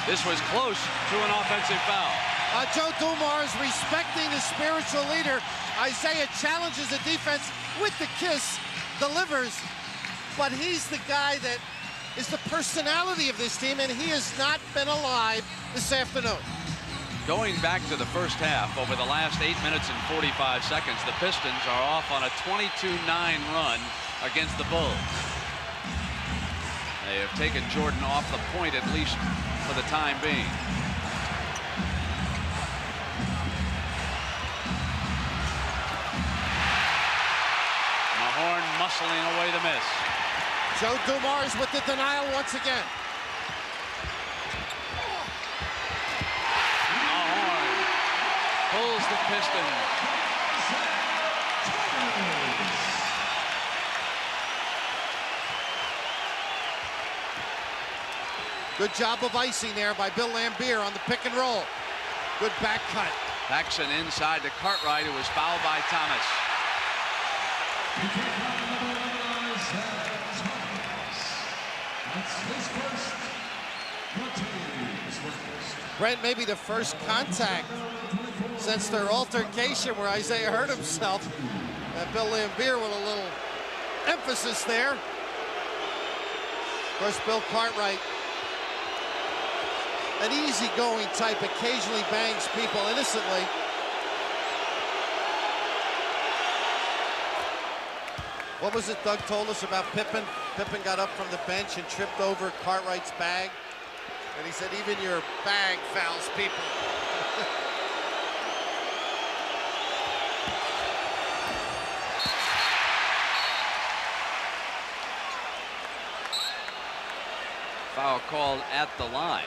This was close to an offensive foul. Joe Dumars respecting his spiritual leader. Isaiah challenges the defense with the kiss, delivers, but he's the guy that is the personality of this team, and he has not been alive this afternoon. Going back to the first half, over the last 8 minutes and 45 seconds, the Pistons are off on a 22-9 run against the Bulls. They have taken Jordan off the point, at least for the time being. Mahorn muscling away the miss. Joe Dumars with the denial once again. Mahorn pulls the Pistons. Good job of icing there by Bill Lambier on the pick and roll. Good back cut. Paxson inside to Cartwright, who was fouled by Thomas. Brent, maybe the first contact since their altercation where Isaiah hurt himself. Bill Lambier with a little emphasis there. Of course, Bill Cartwright, an easygoing type, occasionally bangs people innocently. What was it Doug told us about Pippen? Pippen got up from the bench and tripped over Cartwright's bag. And he said, even your bag fouls people. Foul called at the line.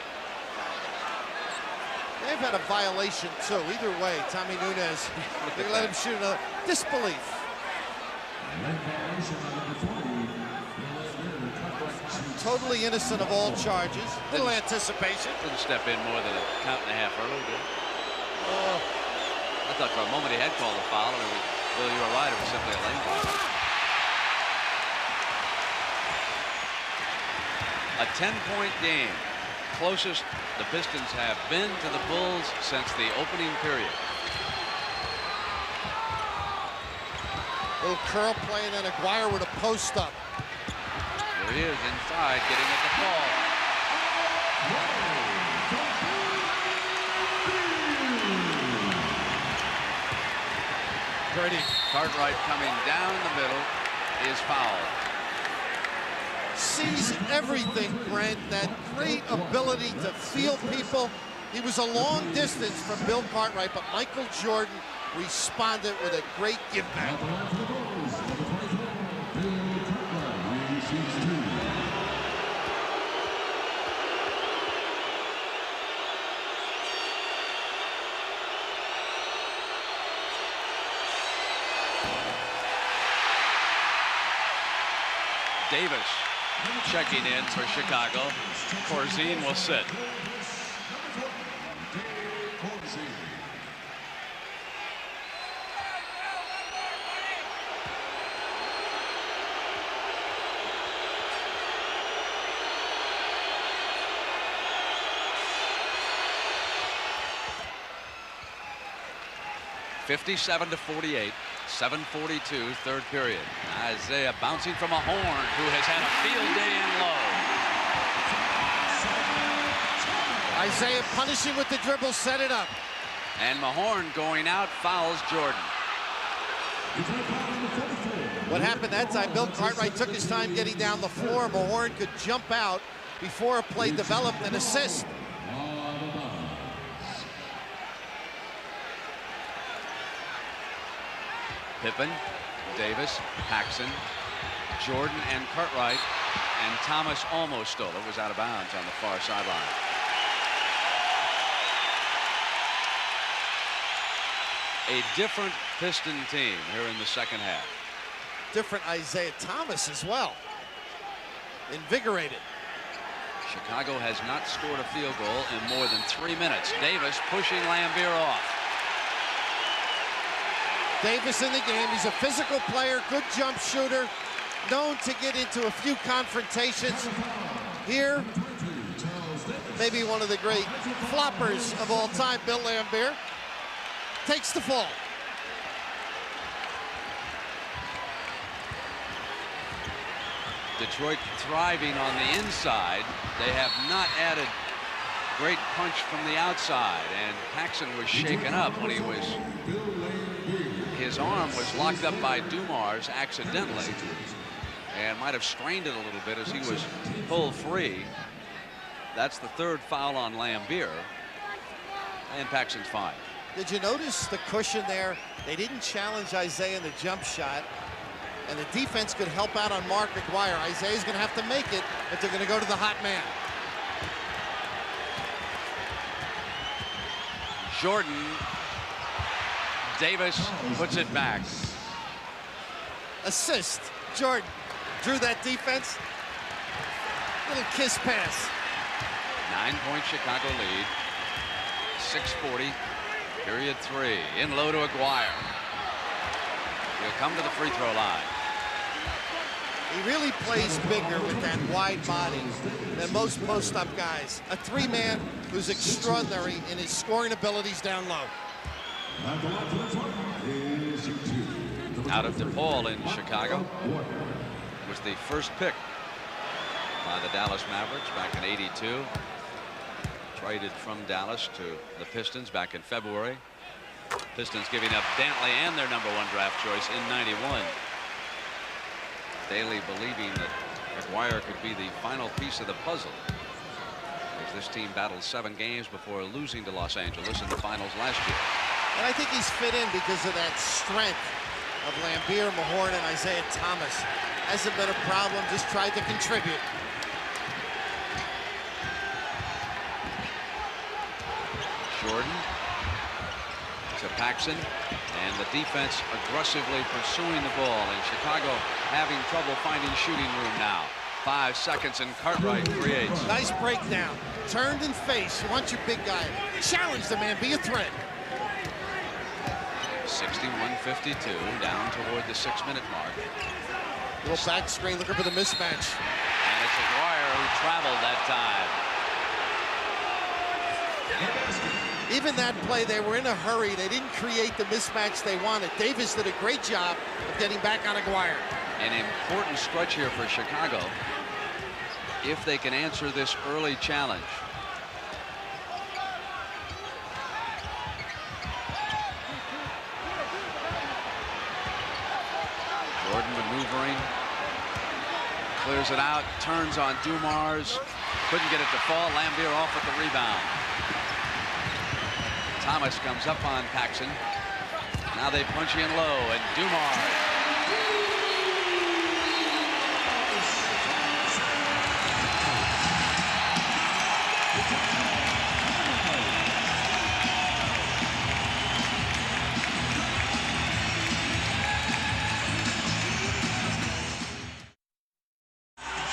They've had a violation too. Either way, Tommy Nunez, they let him shoot another. Disbelief. Totally innocent of all charges. Little anticipation. Didn't step in more than a count and a half early, did he? I thought for a moment he had called a foul, and it was, Bill, you were right, it was simply a lane violation. A 10-point game. Closest the Pistons have been to the Bulls since the opening period. Little curl play, and then Aguirre with a post up. Here he is inside, getting at the ball. Pretty. Cartwright coming down the middle is fouled. Sees everything, Brent. That great ability to feel people. He was a long distance from Bill Cartwright, but Michael Jordan responded with a great give back. Davis checking in for Chicago. Corzine will sit. (57-48). 7:42, third period. Isaiah bouncing from a horn, who has had a field day in low. Isaiah punishing with the dribble, set it up. And Mahorn going out, fouls Jordan. What happened that time, Bill Cartwright took his time getting down the floor. Mahorn could jump out before a play developed and assist. Pippen Davis, Paxson, Jordan, and Cartwright, and Thomas almost stole it. Was out of bounds on the far sideline. A different Piston team here in the second half. Different Isaiah Thomas as well. Invigorated. Chicago has not scored a field goal in more than 3 minutes. Davis pushing Lambier off. Davis in the game. He's a physical player, good jump shooter, known to get into a few confrontations. Here, maybe one of the great floppers of all time, Bill Lambier, takes the fall. Detroit thriving on the inside. They have not added great punch from the outside, and Paxson was shaken up when his arm was locked up by Dumars accidentally, and might have strained it a little bit as he was pulled free. That's the third foul on Lambier, and Paxson's fine. Did you notice the cushion there? They didn't challenge Isaiah in the jump shot, and the defense could help out on Mark McGuire. Isaiah's going to have to make it if they're going to go to the hot man. Jordan. Davis puts it back. Assist. Jordan drew that defense. Little kiss pass. 9-point Chicago lead. 6:40. Period 3. In low to Aguirre. He'll come to the free throw line. He really plays bigger with that wide body than most post-up guys. A three-man who's extraordinary in his scoring abilities down low. Out of DePaul in Chicago. Was the first pick by the Dallas Mavericks back in '82. Traded from Dallas to the Pistons back in February. Pistons giving up Dantley and their #1 draft choice in '91. Daly believing that McGuire could be the final piece of the puzzle, as this team battled 7 games before losing to Los Angeles in the finals last year. And I think he's fit in because of that strength of Lambier, Mahorn, and Isaiah Thomas. Hasn't been a problem, just tried to contribute. Jordan to Paxson, and the defense aggressively pursuing the ball, and Chicago having trouble finding shooting room now. 5 seconds, and Cartwright creates. Nice breakdown. Turned and faced. You want your big guy. Challenge the man. Be a threat. 61-52, down toward the 6-minute mark. Little back screen, looking for the mismatch. And it's Aguirre who traveled that time. Even that play, they were in a hurry. They didn't create the mismatch they wanted. Davis did a great job of getting back on Aguirre. An important stretch here for Chicago if they can answer this early challenge. Jordan maneuvering, clears it out, turns on Dumars, couldn't get it to fall. Lambier off with the rebound. Thomas comes up on Paxson. Now they punch in low, and Dumars.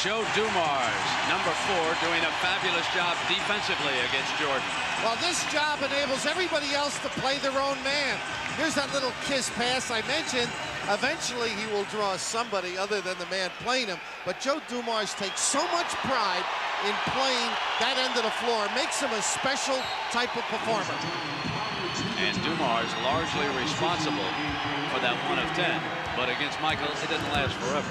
Joe Dumars, #4, doing a fabulous job defensively against Jordan. Well, this job enables everybody else to play their own man. Here's that little kiss pass I mentioned. Eventually, he will draw somebody other than the man playing him. But Joe Dumars takes so much pride in playing that end of the floor. Makes him a special type of performer. And Dumars largely responsible for that 1 of 10. But against Michael, it didn't last forever.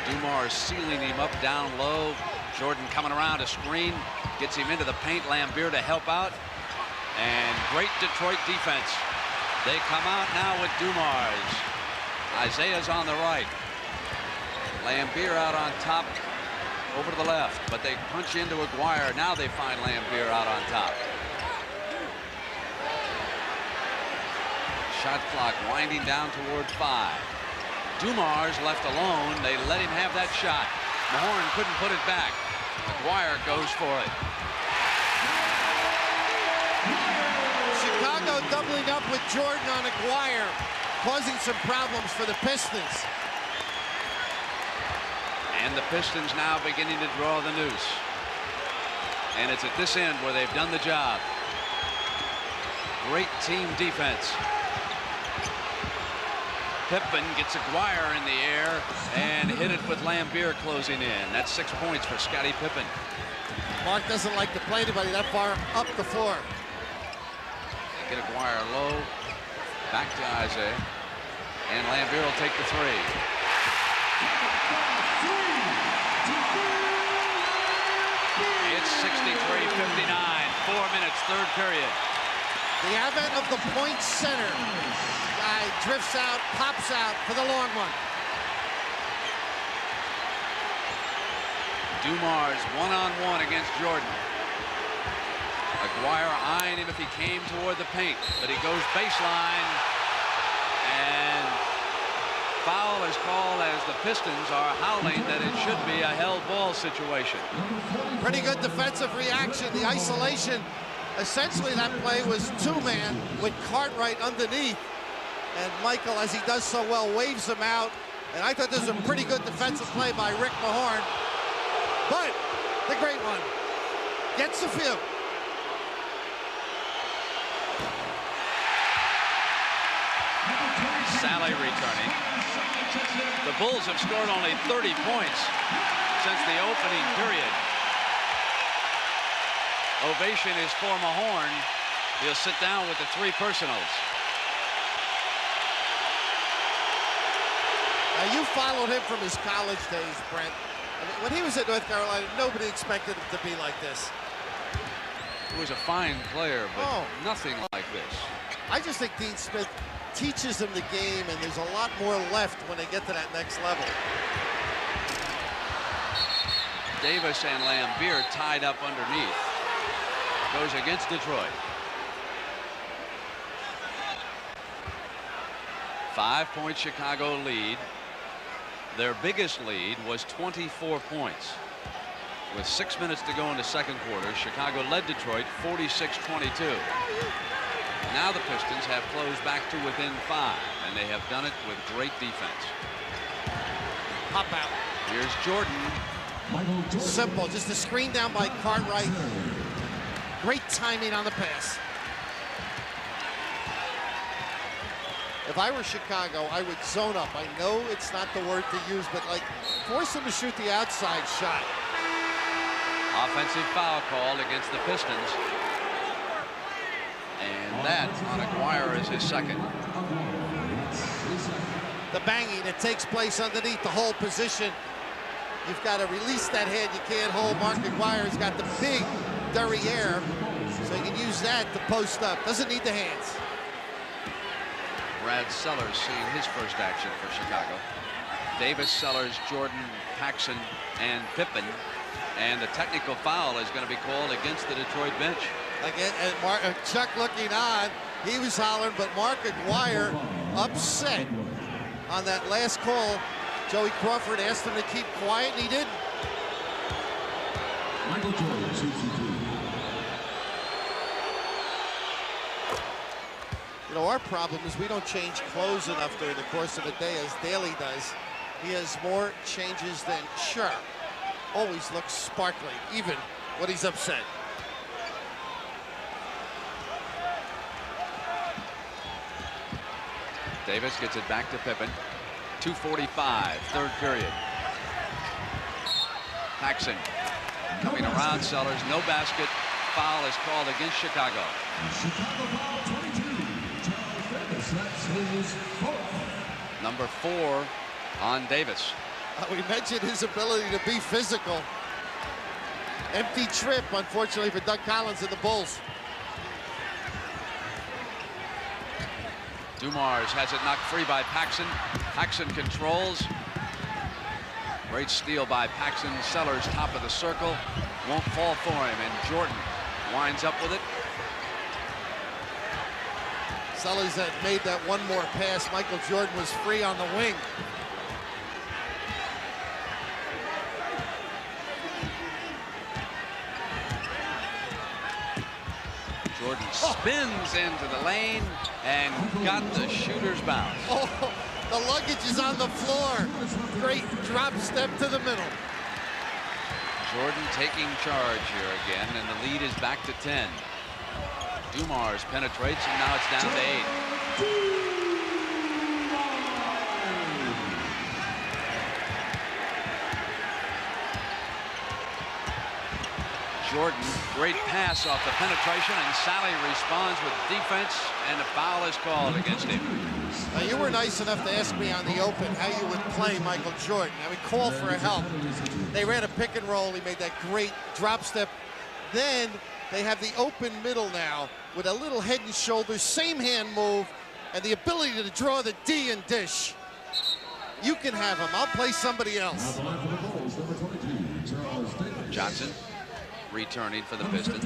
Dumars sealing him up down low. Jordan coming around a screen, gets him into the paint. Lambier to help out, and great Detroit defense. They come out now with Dumars. Isaiah's on the right. Lambier out on top, over to the left, but they punch into Aguirre. Now they find Lambier out on top. Shot clock winding down toward 5. Dumars left alone. They let him have that shot. Mahorn couldn't put it back. McGuire goes for it. Chicago doubling up with Jordan on Aguirre, causing some problems for the Pistons. And the Pistons now beginning to draw the noose. And it's at this end where they've done the job. Great team defense. Pippen gets Aguirre in the air and hit it with Lambier closing in. That's 6 points for Scottie Pippen. Mark doesn't like to play anybody that far up the floor. They get Aguirre low. Back to Isaiah. And Lambier will take the 3. It's 63-59. 4 minutes, third period. The advent of the point center. Guy drifts out, pops out for the long one. Dumars one-on-one against Jordan. Aguirre eyeing him if he came toward the paint, but he goes baseline, and foul is called as the Pistons are howling that it should be a held ball situation. Pretty good defensive reaction. The isolation, essentially that play was 2-man with Cartwright underneath, and Michael, as he does so well, waves him out. And I thought this was a pretty good defensive play by Rick Mahorn. But the great one gets a few. Sally returning. The Bulls have scored only 30 points since the opening period. Ovation is for Mahorn. He'll sit down with the 3 personals. Now, you followed him from his college days, Brent. I mean, when he was at North Carolina, nobody expected him to be like this. He was a fine player, but nothing like this. I just think Dean Smith teaches them the game, and there's a lot more left when they get to that next level. Davis and Lambier tied up underneath. Goes against Detroit. 5-point Chicago lead. Their biggest lead was 24 points. With 6 minutes to go in the second quarter, Chicago led Detroit 46-22. Now the Pistons have closed back to within 5, and they have done it with great defense. Pop out. Here's Jordan. Simple, just a screen down by Cartwright. Great timing on the pass. If I were Chicago, I would zone up. I know it's not the word to use, but like force them to shoot the outside shot. Offensive foul called against the Pistons. And that on Aguirre is his second. The banging that takes place underneath the whole position. You've got to release that head. You can't hold. Mark Aguirre's got the big derriere, so you can use that to post up. Doesn't need the hands. Brad Sellers seeing his first action for Chicago. Davis, Sellers, Jordan, Paxson, and Pippen. And the technical foul is going to be called against the Detroit bench. Again, and Chuck looking on. He was hollering, but Mark Aguirre upset on that last call. Joey Crawford asked him to keep quiet, and he didn't. Michael Jordan, 62. You know, our problem is we don't change clothes enough during the course of a day, as Daly does. He has more changes than Sharp. Always looks sparkly, even when he's upset. Davis gets it back to Pippen. 2:45, third period. Paxson coming around Sellers, no basket. Foul is called against Chicago. Chicago foul 22. Charles Davis, that's his 4th. Number 4 on Davis. We mentioned his ability to be physical. Empty trip, unfortunately, for Doug Collins and the Bulls. Dumars has it knocked free by Paxson. Paxson controls. Great steal by Paxson. Sellers top of the circle. Won't fall for him, and Jordan winds up with it. Sellers had made that one more pass. Michael Jordan was free on the wing. Jordan spins into the lane and got the shooter's bounce. Oh, the luggage is on the floor. Great drop step to the middle. Jordan taking charge here again, and the lead is back to 10. Dumars penetrates, and now it's down to 8. Jordan, great pass off the penetration, and Sally responds with defense, and a foul is called against him. Now, you were nice enough to ask me on the open how you would play Michael Jordan. I would call for help. They ran a pick and roll. He made that great drop step. Then they have the open middle now with a little head and shoulders, same hand move, and the ability to draw the D and dish. You can have him. I'll play somebody else. Johnson returning for the Pistons.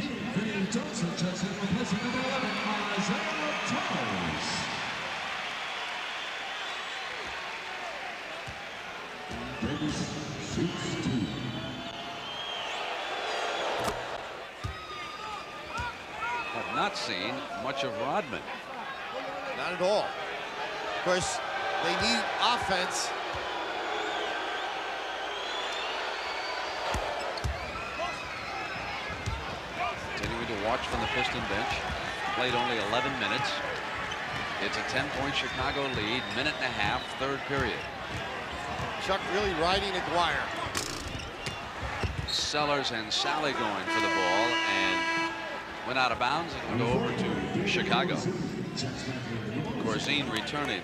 Have not seen much of Rodman. Not at all. Of course, they need offense. Continuing to watch from the Piston bench. Played only 11 minutes. It's a 10-point Chicago lead. Minute and a half, third period. Chuck really riding Aguirre. Sellers and Sally going for the ball, and went out of bounds. It'll go over to Chicago. Corzine returning.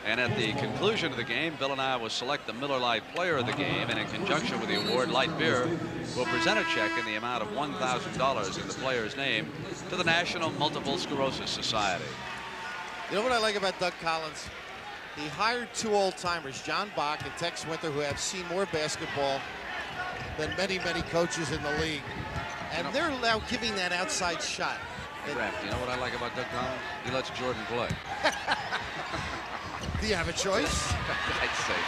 And at the conclusion of the game, Bill and I will select the Miller Lite Player of the Game, and in conjunction with the award, Light Beer will present a check in the amount of $1,000 in the player's name to the National Multiple Sclerosis Society. You know what I like about Doug Collins? He hired 2 old-timers, John Bach and Tex Winter, who have seen more basketball than many, many coaches in the league. And they're now giving that outside shot. Ref, you know what I like about Doug Collins? He lets Jordan play. Do you have a choice? I'd say.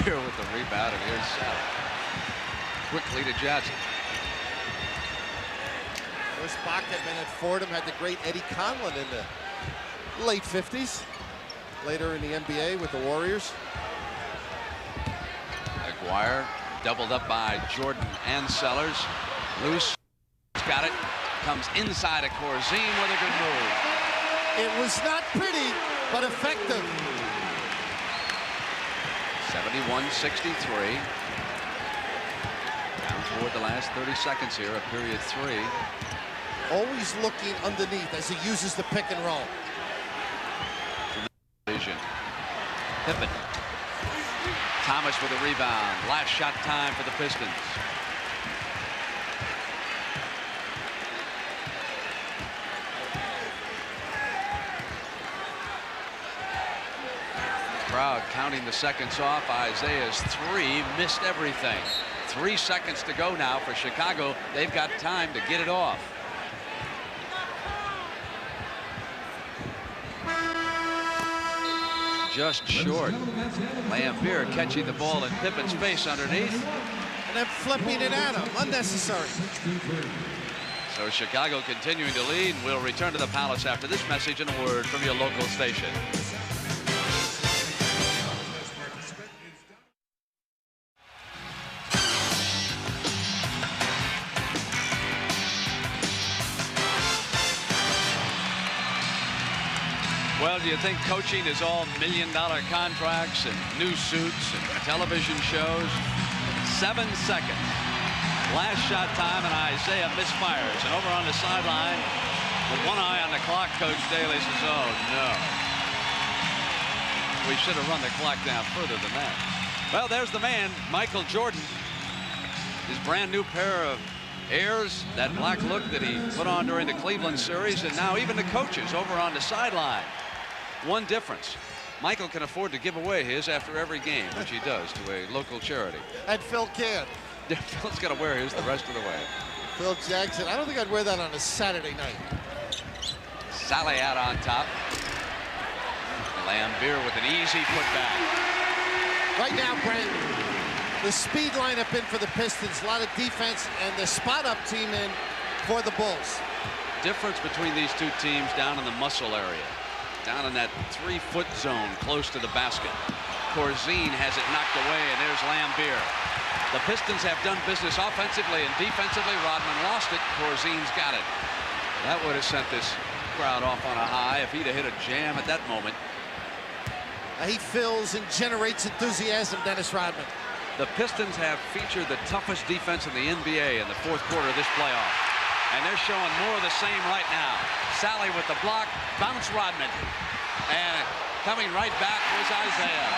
Here with the rebound, and here's Sally. Quickly to Johnson. Chris Bach had been at Fordham, had the great Eddie Conlon in the late 50s. Later in the NBA with the Warriors. Aguirre doubled up by Jordan and Sellers. Loose. Got it. Comes inside of Corzine with a good move. It was not pretty, but effective. 71-63. Down toward the last 30 seconds here of period 3. Always looking underneath as he uses the pick and roll. Vision. Pippen. Thomas with a rebound. Last shot time for the Pistons. Crowd counting the seconds off. Isaiah's 3 missed everything. 3 seconds to go now for Chicago. They've got time to get it off. Just short. Lampier catching the ball in Pippen's face underneath. And then flipping it at him. Unnecessary. So Chicago continuing to lead. We'll return to the Palace after this message and a word from your local station. Well, do you think coaching is all million-dollar contracts and new suits and television shows? 7 seconds. Last shot time, and Isaiah misfires. And over on the sideline, with one eye on the clock, Coach Daly says, oh, no. We should have run the clock down further than that. Well, there's the man, Michael Jordan. His brand new pair of Airs, that black look that he put on during the Cleveland series, and now even the coaches over on the sideline. One difference. Michael can afford to give away his after every game, which he does to a local charity. And Phil can't. Phil's got to wear his the rest of the way. Phil Jackson. I don't think I'd wear that on a Saturday night. Sally out on top. Lambier with an easy putback. Right now, Brent, the speed lineup in for the Pistons, a lot of defense, and the spot-up team in for the Bulls. Difference between these two teams down in the muscle area, down in that 3-foot zone close to the basket. Corzine has it knocked away, and there's Lambier. The Pistons have done business offensively and defensively. Rodman lost it. Corzine's got it. That would have sent this crowd off on a high if he'd have hit a jam at that moment. He fills and generates enthusiasm, Dennis Rodman. The Pistons have featured the toughest defense in the NBA in the fourth quarter of this playoff. And they're showing more of the same right now. Sally with the block, bounce Rodman. And coming right back was Isaiah.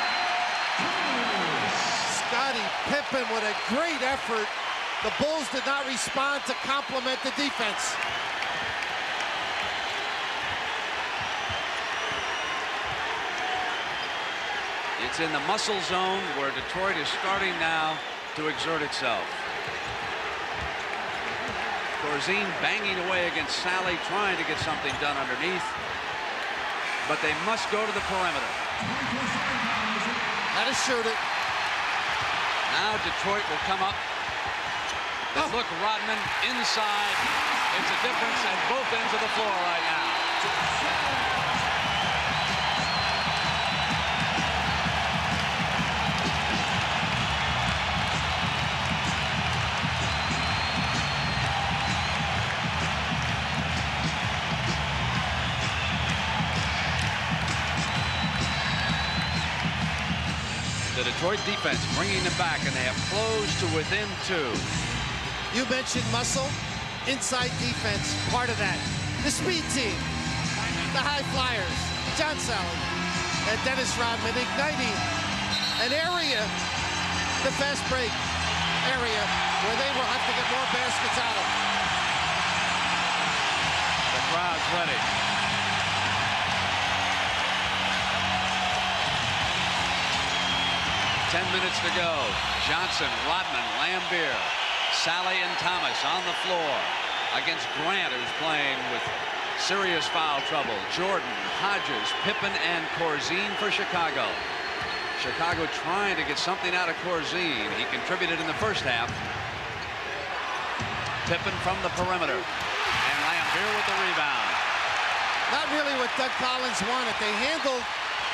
Scottie Pippen with a great effort. The Bulls did not respond to complement the defense. It's in the muscle zone where Detroit is starting now to exert itself. Corzine banging away against Sally, trying to get something done underneath. But they must go to the perimeter. How to shoot it. Now Detroit will come up. They look Rodman inside. It's a difference at both ends of the floor right now. The Detroit defense bringing them back, and they have closed to within 2. You mentioned muscle, inside defense, part of that. The speed team, the high flyers, John Sally and Dennis Rodman igniting an area, the fast break area, where they will have to get more baskets out of. The crowd's ready. Ten minutes to go. Johnson, Rodman, Lambier, Sally and Thomas on the floor against Grant, who's playing with serious foul trouble. Jordan, Hodges, Pippen, and Corzine for Chicago. Chicago trying to get something out of Corzine. He contributed in the first half. Pippen from the perimeter. And Lambier with the rebound. Not really what Doug Collins wanted. They handled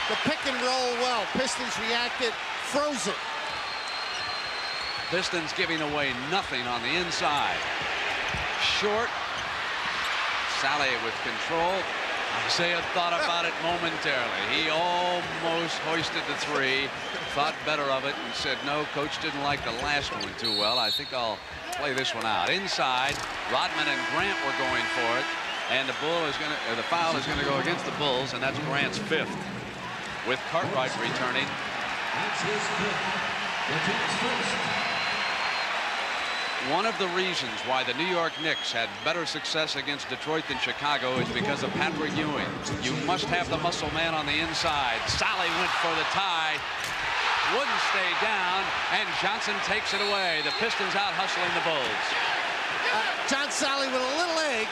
the pick and roll well. Pistons reacted, froze it. Pistons giving away nothing on the inside. Short. Sally with control. Isaiah thought about it momentarily. He almost hoisted the 3, thought better of it, and said, no, coach didn't like the last one too well. I think I'll play this one out. Inside, Rodman and Grant were going for it, and the foul is going to go against the Bulls, and that's Grant's 5th, with Cartwright returning. That's his fifth. The team's first. One of the reasons why the New York Knicks had better success against Detroit than Chicago is because of Patrick Ewing. You must have the muscle man on the inside. Sally went for the tie. Wouldn't stay down, and Johnson takes it away. The Pistons out hustling the Bulls. John Sally with a little egg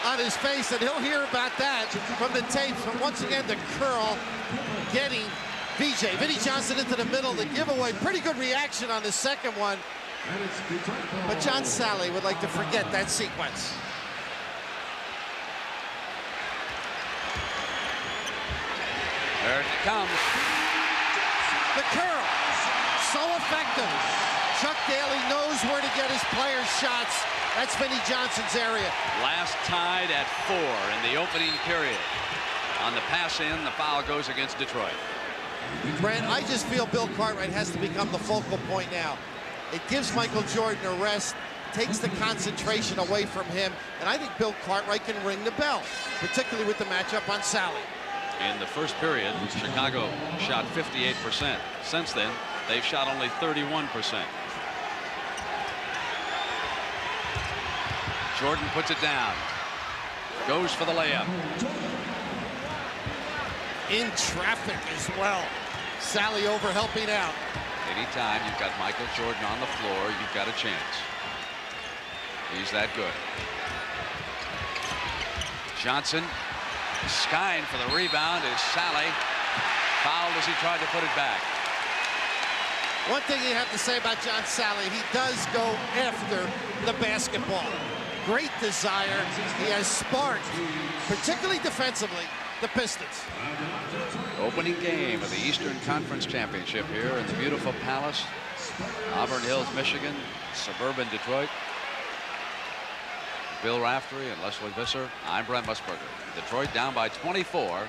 on his face, and he'll hear about that from the tapes. But once again, the curl getting Vinnie Johnson into the middle. The giveaway, pretty good reaction on the second one. But John Sally would like to forget that sequence. There it comes. The curl, so effective. Chuck Daly knows where to get his players' shots. That's Vinnie Johnson's area. Last tied at 4 in the opening period. On the pass in, the foul goes against Detroit. Brent, I just feel Bill Cartwright has to become the focal point now. It gives Michael Jordan a rest, takes the concentration away from him, and I think Bill Cartwright can ring the bell, particularly with the matchup on Sally. In the first period, Chicago shot 58%. Since then, they've shot only 31%. Jordan puts it down. Goes for the layup. In traffic as well. Sally over helping out. Anytime you've got Michael Jordan on the floor, you've got a chance. He's that good. Johnson Skine for the rebound is Sally. Fouled as he tried to put it back. One thing you have to say about John Sally, he does go after the basketball. Great desire. He has sparked, particularly defensively, the Pistons. Opening game of the Eastern Conference Championship here in the beautiful Palace, Auburn Hills, Michigan, suburban Detroit. Bill Raftery and Leslie Visser. I'm Brent Musburger. Detroit down by 24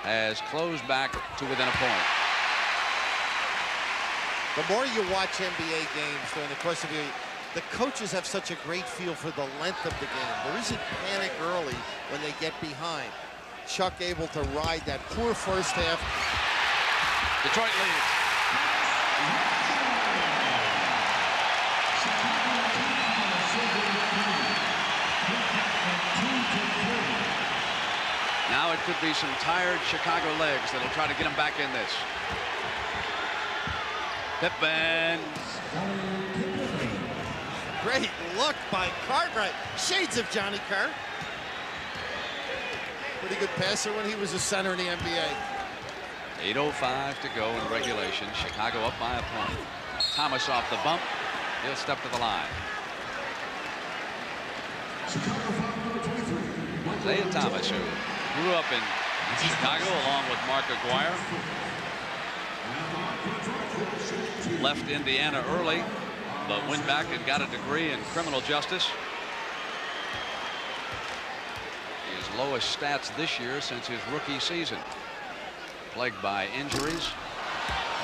has closed back to within a point. The more you watch NBA games during the course of the coaches have such a great feel for the length of the game. There isn't panic early when they get behind. Chuck able to ride that poor first half. Detroit leads. Now it could be some tired Chicago legs that'll try to get them back in this. Pippen. Great look by Cartwright. Shades of Johnny Kerr. Pretty good passer when he was a center in the NBA. 8:05 to go in regulation. Chicago up by a point. Thomas off the bump. He'll step to the line. Isaiah Thomas, who grew up in Chicago along with Mark Aguirre. Left Indiana early, but went back and got a degree in criminal justice. His lowest stats this year since his rookie season. Plagued by injuries,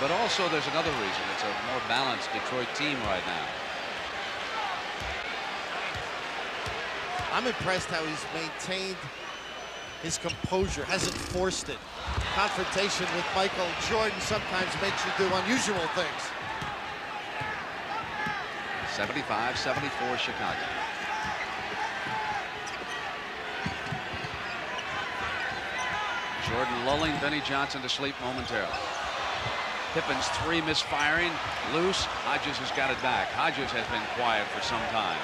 but also there's another reason. It's a more balanced Detroit team right now. I'm impressed how he's maintained his composure, hasn't forced it. Confrontation with Michael Jordan sometimes makes you do unusual things. 75-74 Chicago. Jordan lulling Benny Johnson to sleep momentarily. Pippen's three misfiring, loose. Hodges has got it back. Hodges has been quiet for some time.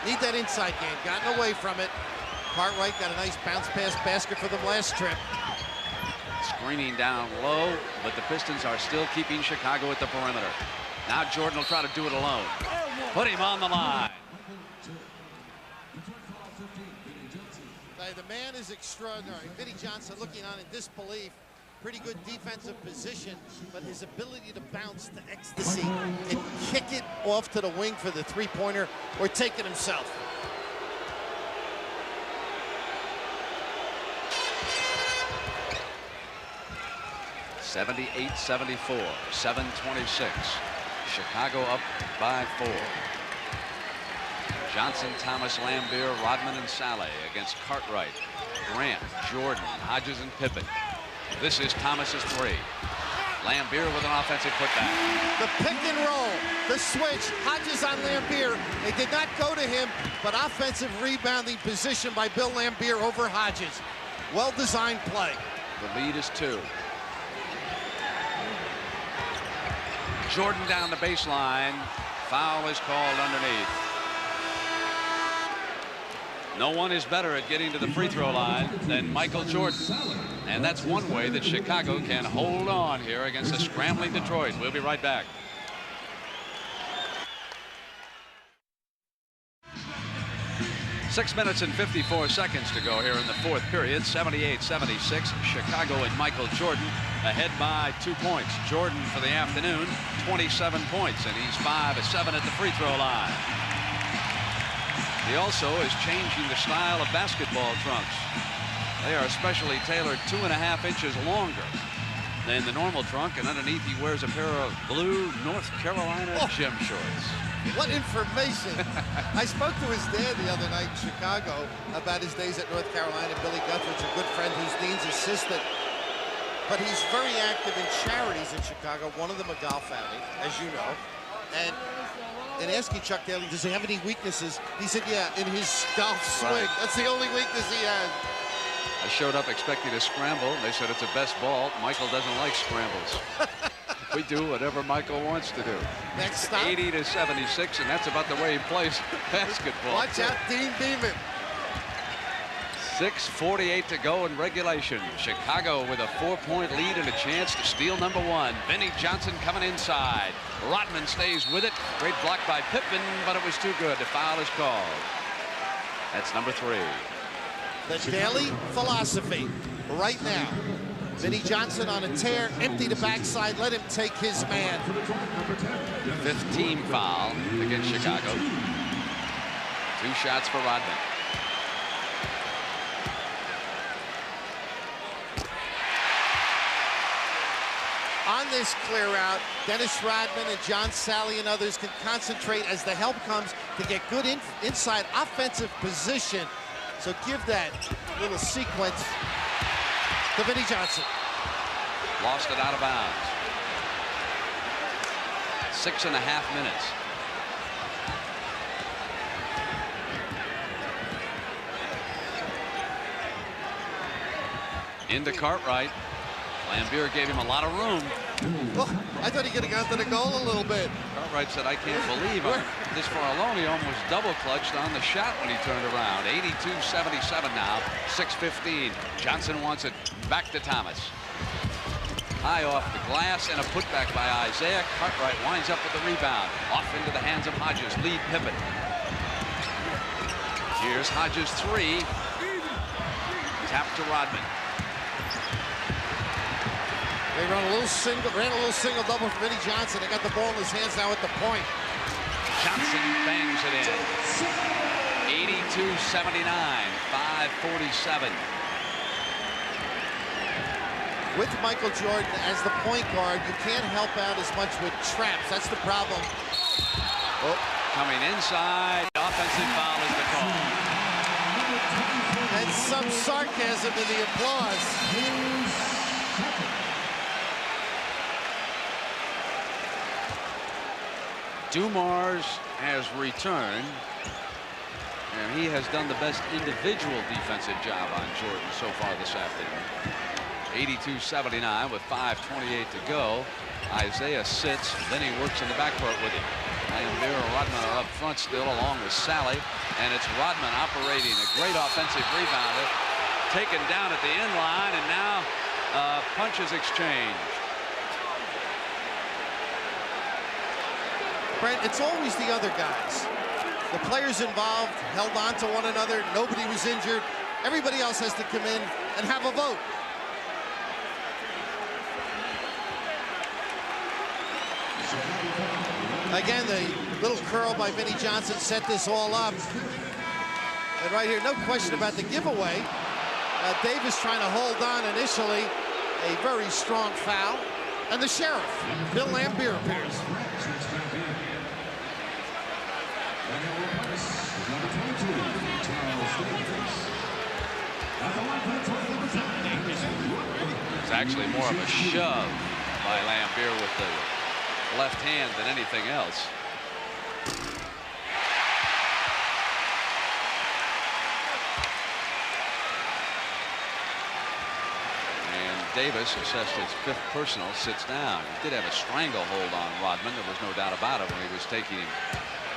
Need that inside game, gotten away from it. Cartwright got a nice bounce pass basket for them last trip. Screening down low, but the Pistons are still keeping Chicago at the perimeter. Now Jordan will try to do it alone. Put him on the line. The man is extraordinary. Vinnie Johnson looking on in disbelief. Pretty good defensive position, but his ability to bounce to ecstasy and kick it off to the wing for the three-pointer or take it himself. (78-74), 7:26. Chicago up by 4. Johnson, Thomas, Lambier, Rodman, and Saleh against Cartwright, Grant, Jordan, Hodges, and Pippen. This is Thomas's three. Lambier with an offensive putback. The pick and roll, the switch, Hodges on Lambier. They did not go to him, but offensive rebounding position by Bill Lambier over Hodges. Well-designed play. The lead is 2. Jordan down the baseline. Foul is called underneath. No one is better at getting to the free throw line than Michael Jordan. And that's one way that Chicago can hold on here against a scrambling Detroit. We'll be right back. Six minutes and 54 seconds to go here in the fourth period. 78-76. Chicago and Michael Jordan ahead by 2 points. Jordan for the afternoon, 27 points, and he's 5 of 7 at the free throw line. He also is changing the style of basketball trunks. They are specially tailored 2.5 inches longer than the normal trunk, and underneath he wears a pair of blue North Carolina gym shorts. What information. I spoke to his dad the other night in Chicago about his days at North Carolina. Billy Guthridge, a good friend who's Dean's assistant. But he's very active in charities in Chicago, one of them a golf outing, as you know. And asking Chuck Daly, does he have any weaknesses? He said, yeah, in his golf swing. Right. That's the only weakness he has. I showed up expecting a scramble. They said it's a best ball. Michael doesn't like scrambles. We do whatever Michael wants to do. Next stop. 80-76, and that's about the way he plays basketball. Watch out, Dean Beeman. 6:48 to go in regulation. Chicago with a 4-point lead and a chance to steal number 1. Vinnie Johnson coming inside. Rodman stays with it. Great block by Pippen, but it was too good. The foul is called. That's number 3. The daily philosophy right now. Vinnie Johnson on a tear, empty the backside, let him take his man. 5th team foul against Chicago. 2 shots for Rodman. On this clear out, Dennis Rodman and John Sally and others can concentrate as the help comes to get good inside offensive position. So give that little sequence to Vinnie Johnson. Lost it out of bounds. 6.5 minutes. Into Cartwright. Lambier gave him a lot of room. Oh, I thought he could have got to the goal a little bit. Cartwright said, I can't believe I'm this far alone. He almost double clutched on the shot when he turned around. 82-77 now. 6:15. Johnson wants it back to Thomas. High off the glass and a putback by Isaiah. Cartwright winds up with the rebound. Off into the hands of Hodges. Lead Pippen. Here's Hodges 3. Tap to Rodman. They ran a little single double for Vinnie Johnson. They got the ball in his hands now at the point. Johnson bangs it in. 82-79. 5:47. With Michael Jordan as the point guard, you can't help out as much with traps. That's the problem. Oh, coming inside. Offensive foul is the call. And some sarcasm in the applause. Dumars has returned, and he has done the best individual defensive job on Jordan so far this afternoon. 82-79 with 5:28 to go. Isaiah sits, then he works in the backcourt with him. Lambier and Rodman are up front still, along with Sally, and it's Rodman operating a great offensive rebounder, taken down at the end line, and now punches exchange. Brent, it's always the other guys. The players involved held on to one another. Nobody was injured. Everybody else has to come in and have a vote. Again, the little curl by Vinnie Johnson set this all up. And right here, no question about the giveaway. Davis trying to hold on initially. A very strong foul. And the sheriff, Bill Lambier, appears. It's actually more of a shove by Lambier with the left hand than anything else. And Davis, assessed his 5th personal, sits down. He did have a stranglehold on Rodman. There was no doubt about it when he was taking him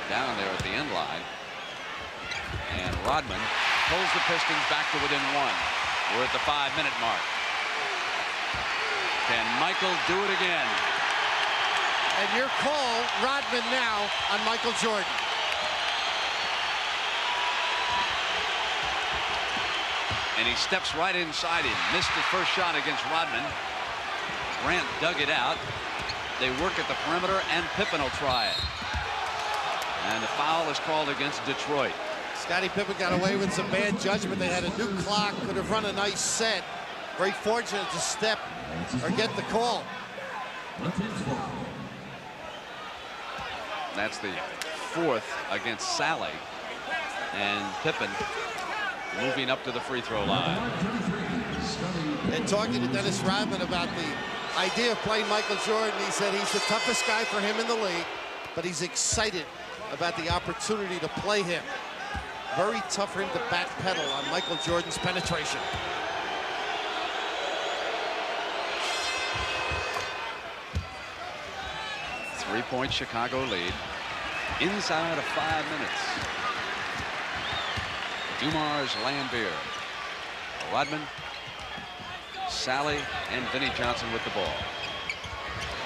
down there at the end line. And Rodman pulls the Pistons back to within 1. We're at the 5-minute mark. Can Michael do it again? And your call, Rodman now on Michael Jordan. And he steps right inside him. Missed the first shot against Rodman. Grant dug it out. They work at the perimeter, and Pippen will try it. And the foul is called against Detroit. Scottie Pippen got away with some bad judgment. They had a new clock, could have run a nice set. Very fortunate to step or get the call. That's the 4th against Sally. And Pippen moving up to the free throw line. And talking to Dennis Rodman about the idea of playing Michael Jordan, he said he's the toughest guy for him in the league, but he's excited about the opportunity to play him. Very tough for him to backpedal on Michael Jordan's penetration. Three-point Chicago lead inside of 5 minutes. Dumars, Lambier. Rodman, Sally, and Vinnie Johnson with the ball.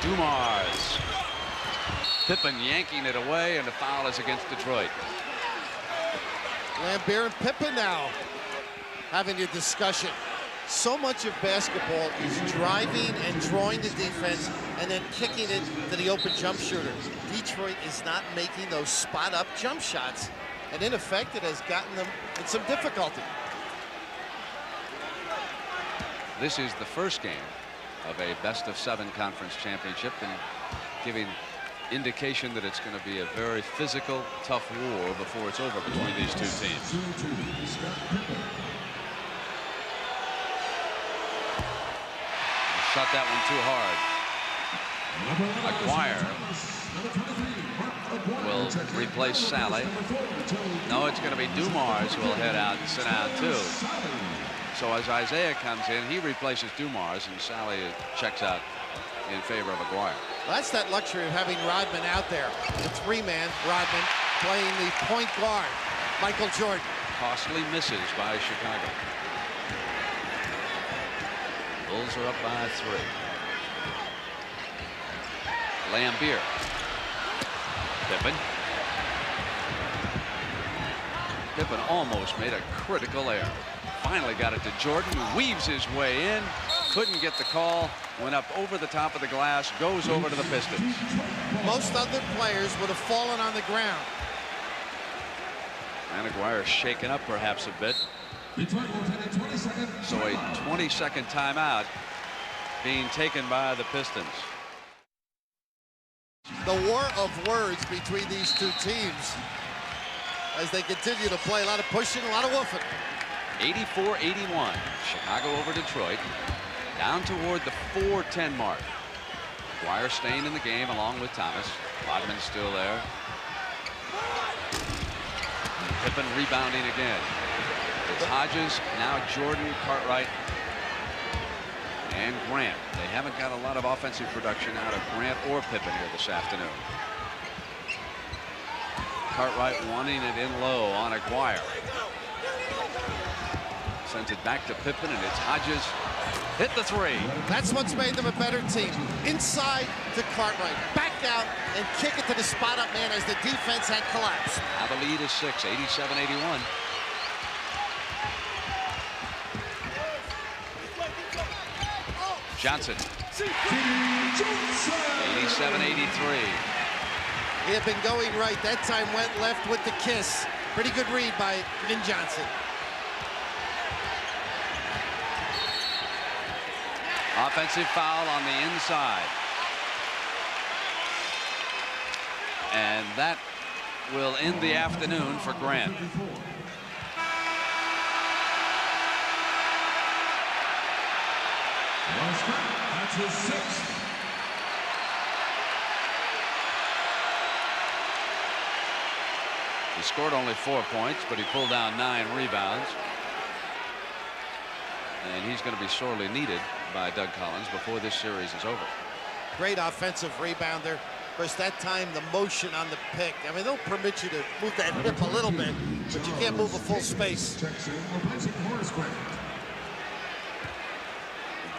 Dumars. Pippen yanking it away, and the foul is against Detroit. Lambier and Pippen now having a discussion. So much of basketball is driving and drawing the defense and then kicking it to the open jump shooter. Detroit is not making those spot-up jump shots, and in effect, it has gotten them in some difficulty. This is the first game of a best-of-7 conference championship, and giving indication that it's going to be a very physical, tough war before it's over between these two teams. Shot that one too hard. Aguirre will replace Sally. No, it's going to be Dumars who will head out and sit down too. So as Isaiah comes in, he replaces Dumars, and Sally checks out in favor of Aguirre. Well, that's that luxury of having Rodman out there. The three-man Rodman playing the point guard, Michael Jordan. Costly misses by Chicago. Bulls are up by 3. Lambier. Pippen. Pippen almost made a critical error. Finally got it to Jordan, who weaves his way in. Couldn't get the call. Went up over the top of the glass. Goes over to the Pistons. Most other players would have fallen on the ground. And Aguirre shaken up perhaps a bit. So a 20-second timeout being taken by the Pistons. The war of words between these two teams as they continue to play. A lot of pushing, a lot of woofing. 84-81. Chicago over Detroit. Down toward the 4:10 mark. Aguirre staying in the game along with Thomas. Rodman still there. Pippen rebounding again. It's Hodges, now Jordan, Cartwright, and Grant. They haven't got a lot of offensive production out of Grant or Pippen here this afternoon. Cartwright wanting it in low on Aguirre. Sends it back to Pippen, and it's Hodges. Hit the 3. That's what's made them a better team. Inside to Cartwright. Back out and kick it to the spot-up man as the defense had collapsed. Now the lead is 6, 87-81. Johnson. 87-83. He had been going right. That time went left with the kiss. Pretty good read by Vin Johnson. Offensive foul on the inside. And that will end the afternoon for Grant. That's his 6th. He scored only 4 points, but he pulled down 9 rebounds. And he's going to be sorely needed by Doug Collins before this series is over. Great offensive rebounder. Of course, that time the motion on the pick. I mean, they'll permit you to move that hip a little bit, but you can't move a full space.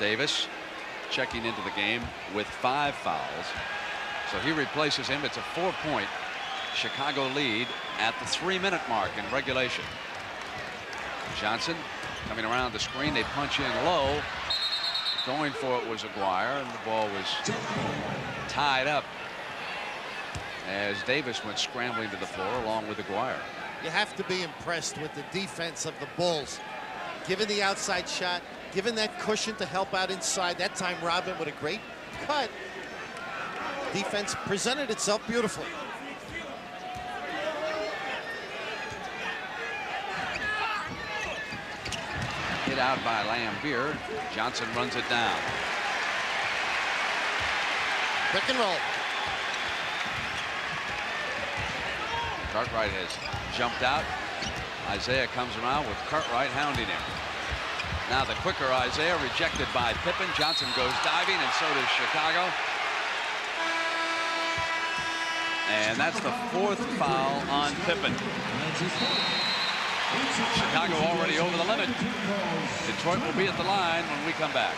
Davis checking into the game with 5 fouls. So he replaces him. It's a 4-point Chicago lead at the 3-minute mark in regulation. Johnson coming around the screen. They punch in low. Going for it was Aguirre, and the ball was tied up as Davis went scrambling to the floor along with Aguirre. You have to be impressed with the defense of the Bulls. Given the outside shot, given that cushion to help out inside. That time Rodman with a great cut. Defense presented itself beautifully. Hit out by Lambier. Johnson runs it down. Pick and roll. Cartwright has jumped out. Isaiah comes around with Cartwright hounding him. Now the quicker Isaiah, rejected by Pippen. Johnson goes diving, and so does Chicago. And that's the 4th foul on Pippen. Chicago already over the limit. Detroit will be at the line when we come back.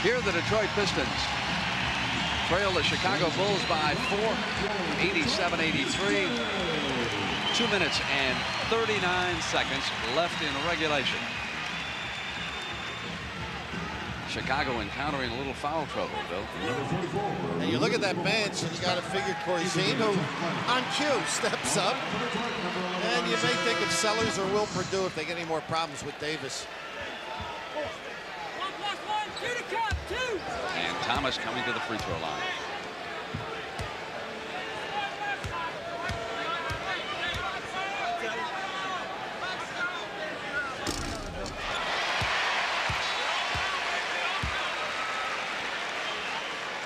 Here the Detroit Pistons trail the Chicago Bulls by 4, 87-83. 2 minutes and 39 seconds left in regulation. Chicago encountering a little foul trouble, Bill. And you look at that bench, and you got to figure Corzine, who on cue steps up. And you may think of Sellers or Will Perdue if they get any more problems with Davis. And Thomas coming to the free throw line.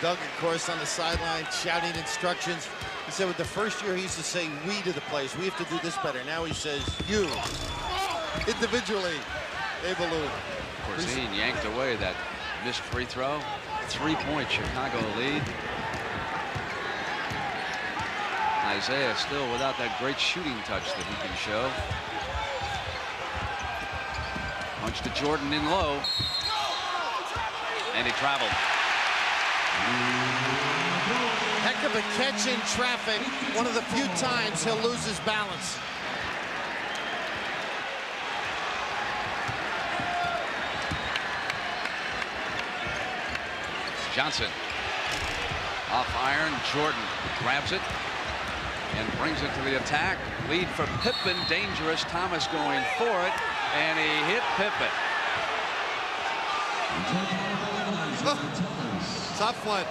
Doug, of course, on the sideline shouting instructions. He said with the first year he used to say we to the players. We have to do this better. Now he says you. Individually, they balloon. Corzine yanked away that missed free throw. 3-point Chicago lead. Isaiah still without that great shooting touch that he can show. Punch to Jordan in low. And he traveled. Heck of a catch in traffic. One of the few times he'll lose his balance. Johnson off iron. Jordan grabs it and brings it to the attack. Lead for Pippen. Dangerous. Thomas going for it, and he hit Pippen. Tough one.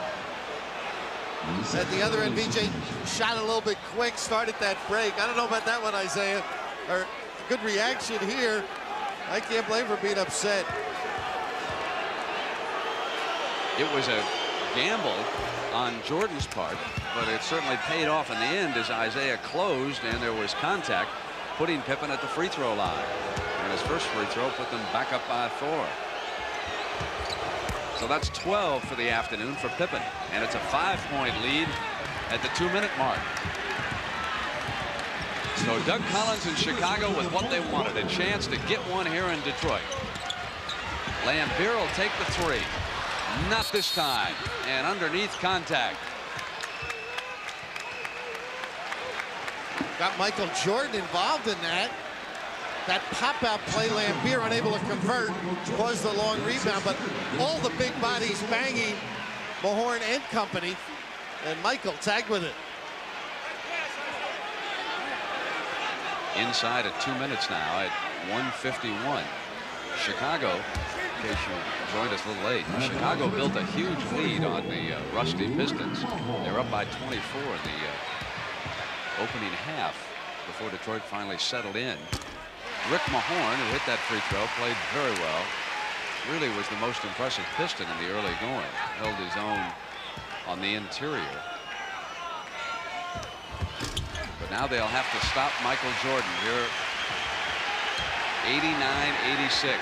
At the other end, BJ shot a little bit quick, started that break. I don't know about that one, Isaiah. Or good reaction here. I can't blame her being upset. It was a gamble on Jordan's part, but it certainly paid off in the end as Isaiah closed and there was contact, putting Pippen at the free throw line. And his first free throw put them back up by 4. So that's 12 for the afternoon for Pippen, and it's a 5-point lead at the 2-minute mark. So Doug Collins in Chicago with what they wanted, a chance to get one here in Detroit. Lambeer will take the 3. Not this time, and underneath contact. Got Michael Jordan involved in that. That pop-out play, Lambeer unable to convert, caused the long rebound, but all the big bodies banging, Mahorn and company, and Michael tagged with it. Inside at 2 minutes now at 1:51. Chicago, in case you joined us a little late, Chicago built a huge lead on the rusty Pistons. They're up by 24 in the opening half before Detroit finally settled in. Rick Mahorn, who hit that free throw, played very well. Really was the most impressive Piston in the early going. Held his own on the interior. But now they'll have to stop Michael Jordan here. 89-86.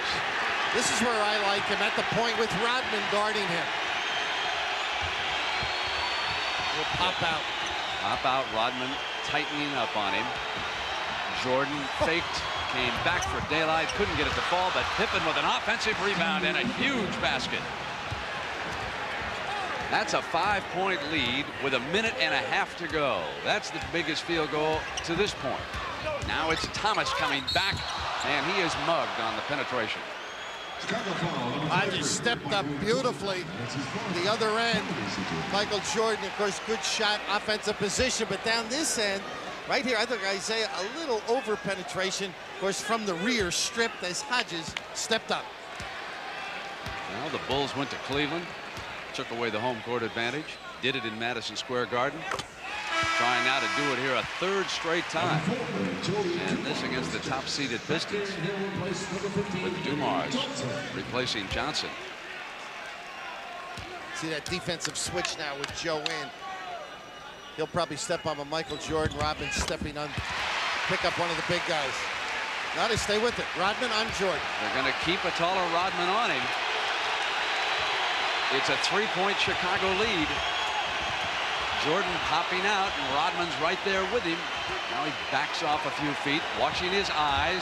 This is where I like him, at the point with Rodman guarding him. Will pop out. Pop out, Rodman tightening up on him. Jordan faked, came back for daylight, couldn't get it to fall, but Pippen with an offensive rebound and a huge basket. That's a 5-point lead with a minute and a half to go. That's the biggest field goal to this point. Now it's Thomas coming back, and he is mugged on the penetration. Hodges stepped up beautifully. The other end, Michael Jordan, of course, good shot, offensive position, but down this end, right here, I think Isaiah a little over penetration, of course, from the rear, stripped as Hodges stepped up. Well, the Bulls went to Cleveland, took away the home court advantage, did it in Madison Square Garden. Trying now to do it here a 3rd straight time. And this against the top-seeded Pistons with Dumars replacing Johnson. See that defensive switch now with Joe in. He'll probably step on a Michael Jordan. Rodman stepping on, pick up one of the big guys. Now they stay with it. Rodman on Jordan. They're going to keep a taller Rodman on him. It's a 3-point Chicago lead. Jordan popping out, and Rodman's right there with him. Now he backs off a few feet, watching his eyes.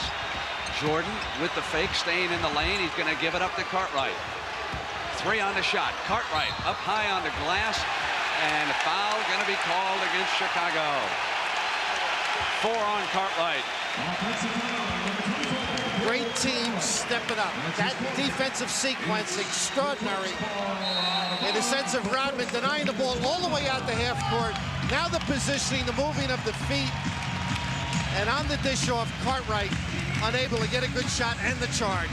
Jordan with the fake, staying in the lane. He's going to give it up to Cartwright. 3 on the shot. Cartwright up high on the glass, and a foul going to be called against Chicago. 4 on Cartwright. Great team stepping up. That defensive sequence, extraordinary. In the sense of Rodman denying the ball all the way out to half court. Now the positioning, the moving of the feet. And on the dish off, Cartwright unable to get a good shot and the charge.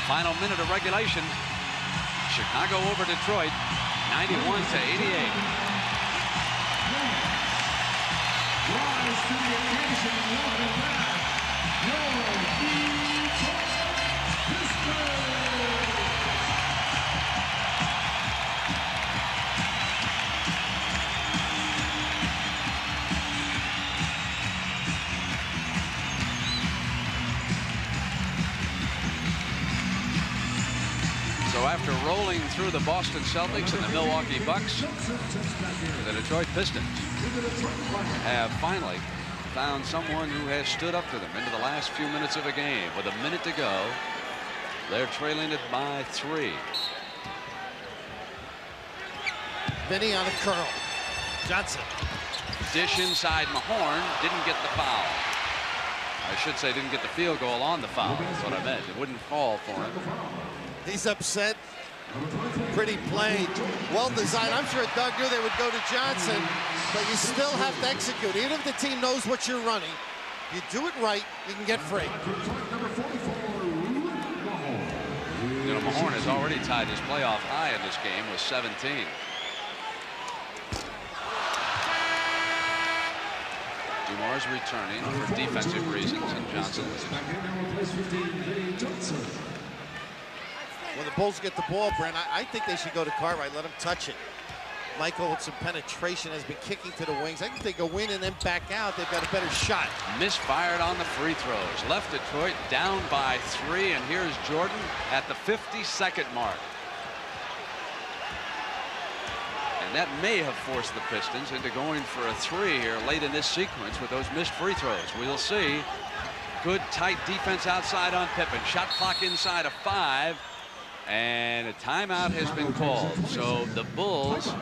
Final minute of regulation. Chicago over Detroit, 91-88. Rise to the occasion, running back, your Detroit Pistons. So after rolling through the Boston Celtics and the Milwaukee Bucks, the Detroit Pistons have finally found someone who has stood up to them into the last few minutes of a game. With a minute to go, they're trailing it by 3. Vinny on a curl. Johnson. Dish inside Mahorn, didn't get the foul. I should say didn't get the field goal on the foul. That's what I meant. It wouldn't fall for him. He's upset. Pretty plain. Well designed. I'm sure Doug knew they would go to Johnson, but you still have to execute. Even if the team knows what you're running, you do it right, you can get free. You know, Mahorn has already tied his playoff high in this game with 17. Dumar's returning for defensive reasons, and Johnson leaves. When the Bulls get the ball, Brent, I think they should go to Cartwright, let him touch it. Michael with some penetration has been kicking to the wings. I think they go in and then back out. They've got a better shot. Misfired on the free throws. Left Detroit down by 3, and here's Jordan at the 52nd mark. And that may have forced the Pistons into going for a 3 here late in this sequence with those missed free throws. We'll see. Good tight defense outside on Pippen. Shot clock inside of 5. And a timeout has been called. So the Bulls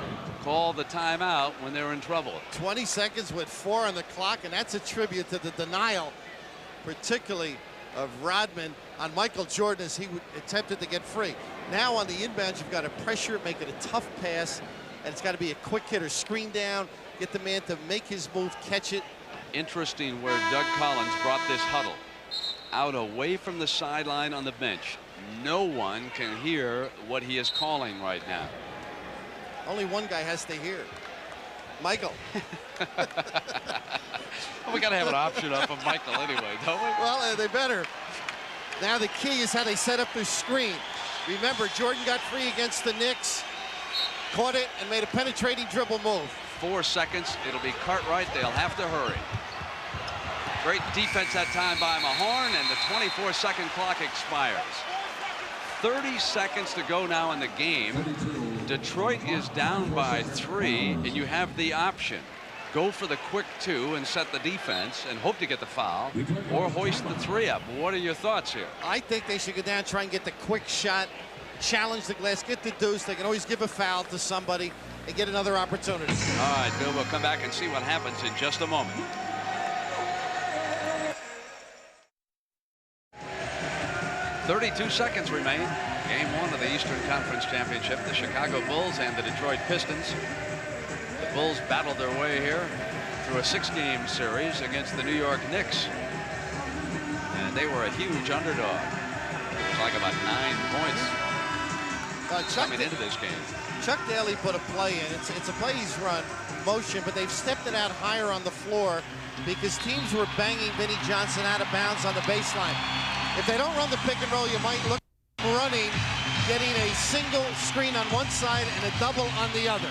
call the timeout when they're in trouble. 20 seconds with 4 on the clock, and that's a tribute to the denial, particularly of Rodman on Michael Jordan as he attempted to get free. Now on the inbound, you've got to pressure it, make it a tough pass, and it's got to be a quick hitter. Screen down, get the man to make his move, catch it. Interesting where Doug Collins brought this huddle. Out away from the sideline on the bench. No one can hear what he is calling right now. Only one guy has to hear. Michael. Well, we got to have an option up of Michael anyway, don't we? Well, they better. Now the key is how they set up their screen. Remember, Jordan got free against the Knicks, caught it, and made a penetrating dribble move. 4 seconds. It'll be Cartwright. They'll have to hurry. Great defense that time by Mahorn, and the 24-second clock expires. 30 seconds to go now in the game. Detroit is down by 3, and you have the option. Go for the quick 2 and set the defense and hope to get the foul, or hoist the 3 up. What are your thoughts here? I think they should go down, try and get the quick shot, challenge the glass, get the deuce. They can always give a foul to somebody and get another opportunity. All right, Bill, we'll come back and see what happens in just a moment. 32 seconds remain. Game 1 of the Eastern Conference Championship. The Chicago Bulls and the Detroit Pistons. The Bulls battled their way here through a 6-game series against the New York Knicks. And they were a huge underdog. It was like about 9 points coming into this game. Chuck Daly put a play in. It's a play he's run, motion, but they've stepped it out higher on the floor because teams were banging Vinnie Johnson out of bounds on the baseline. If they don't run the pick and roll, you might look running, getting a single screen on one side and a double on the other.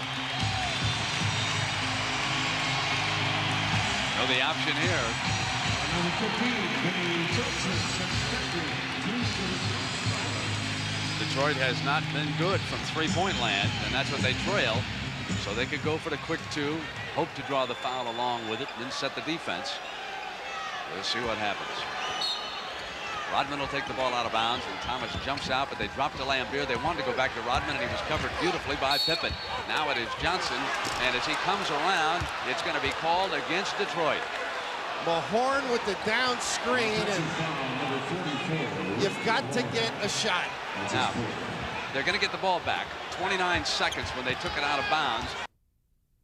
So the option here. The Detroit has not been good from three-point land, and that's what they trail. So they could go for the quick two, hope to draw the foul along with it, then set the defense. We'll see what happens. Rodman will take the ball out of bounds, and Thomas jumps out, but they drop to Lambier. They wanted to go back to Rodman, and he was covered beautifully by Pippen. Now it is Johnson, and as he comes around, it's going to be called against Detroit. Mahorn with the down screen, and you've got to get a shot. Now, they're going to get the ball back. 29 seconds when they took it out of bounds.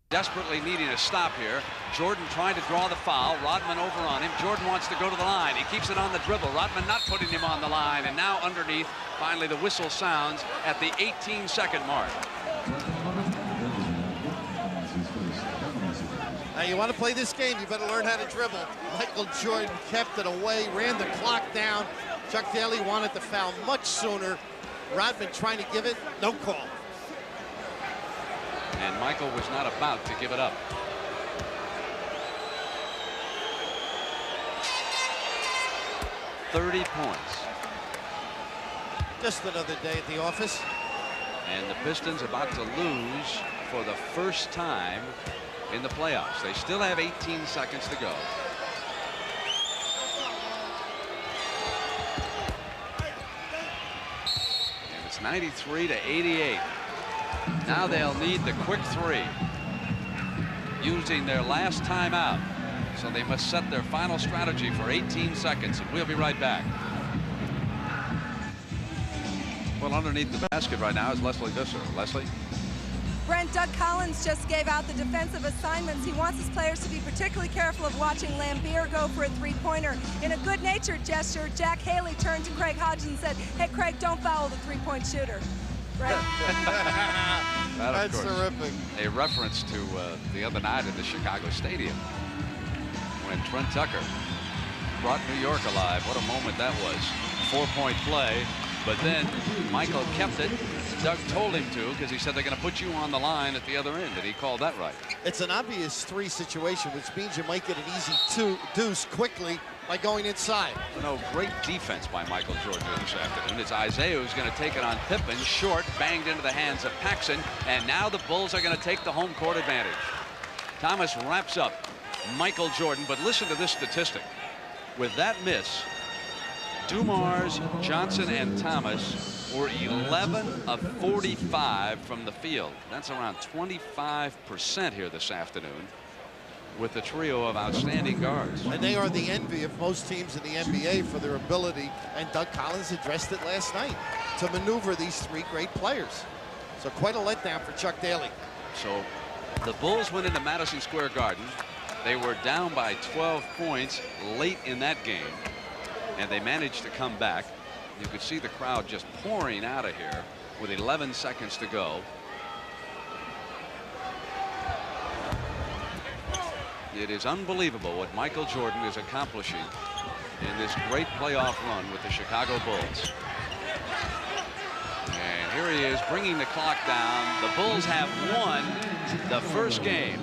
Desperately needing a stop here. Jordan trying to draw the foul. Rodman over on him. Jordan wants to go to the line. He keeps it on the dribble. Rodman not putting him on the line. And now underneath, finally the whistle sounds at the 18-second mark. Now you want to play this game, you better learn how to dribble. Michael Jordan kept it away, ran the clock down. Chuck Daly wanted the foul much sooner. Rodman trying to give it, no call. And Michael was not about to give it up. .30 points. Just another day at the office. And the Pistons about to lose for the first time in the playoffs. They still have 18 seconds to go. And it's 93-88. Now they'll need the quick three, using their last timeout. So they must set their final strategy for 18 seconds, and we'll be right back. Well, underneath the basket right now is Leslie Visser. Leslie? Brent, Doug Collins just gave out the defensive assignments. He wants his players to be particularly careful of watching Lambier go for a three-pointer. In a good-natured gesture, Jack Haley turned to Craig Hodges and said, "Hey, Craig, don't foul the three-point shooter." Right? That's terrific. A reference to the other night in the Chicago Stadium when Trent Tucker brought New York alive. What a moment that was. 4-point play, but then Michael kept it. Doug told him to, because he said they're going to put you on the line at the other end, and he called that right. It's an obvious three situation, which means you might get an easy deuce quickly by going inside. No, great defense by Michael Jordan this afternoon. It's Isaiah who's going to take it on Pippen. Short, banged into the hands of Paxson, and now the Bulls are going to take the home court advantage. Thomas wraps up Michael Jordan, but listen to this statistic. With that miss, Dumars, Johnson, and Thomas were 11 of 45 from the field. That's around 25% here this afternoon, with the trio of outstanding guards. And they are the envy of most teams in the NBA for their ability, and Doug Collins addressed it last night, to maneuver these three great players. So quite a letdown for Chuck Daly. So the Bulls went into Madison Square Garden. They were down by 12 points late in that game, and they managed to come back. You could see the crowd just pouring out of here with 11 seconds to go. It is unbelievable what Michael Jordan is accomplishing in this great playoff run with the Chicago Bulls. And here he is bringing the clock down. The Bulls have won the first game.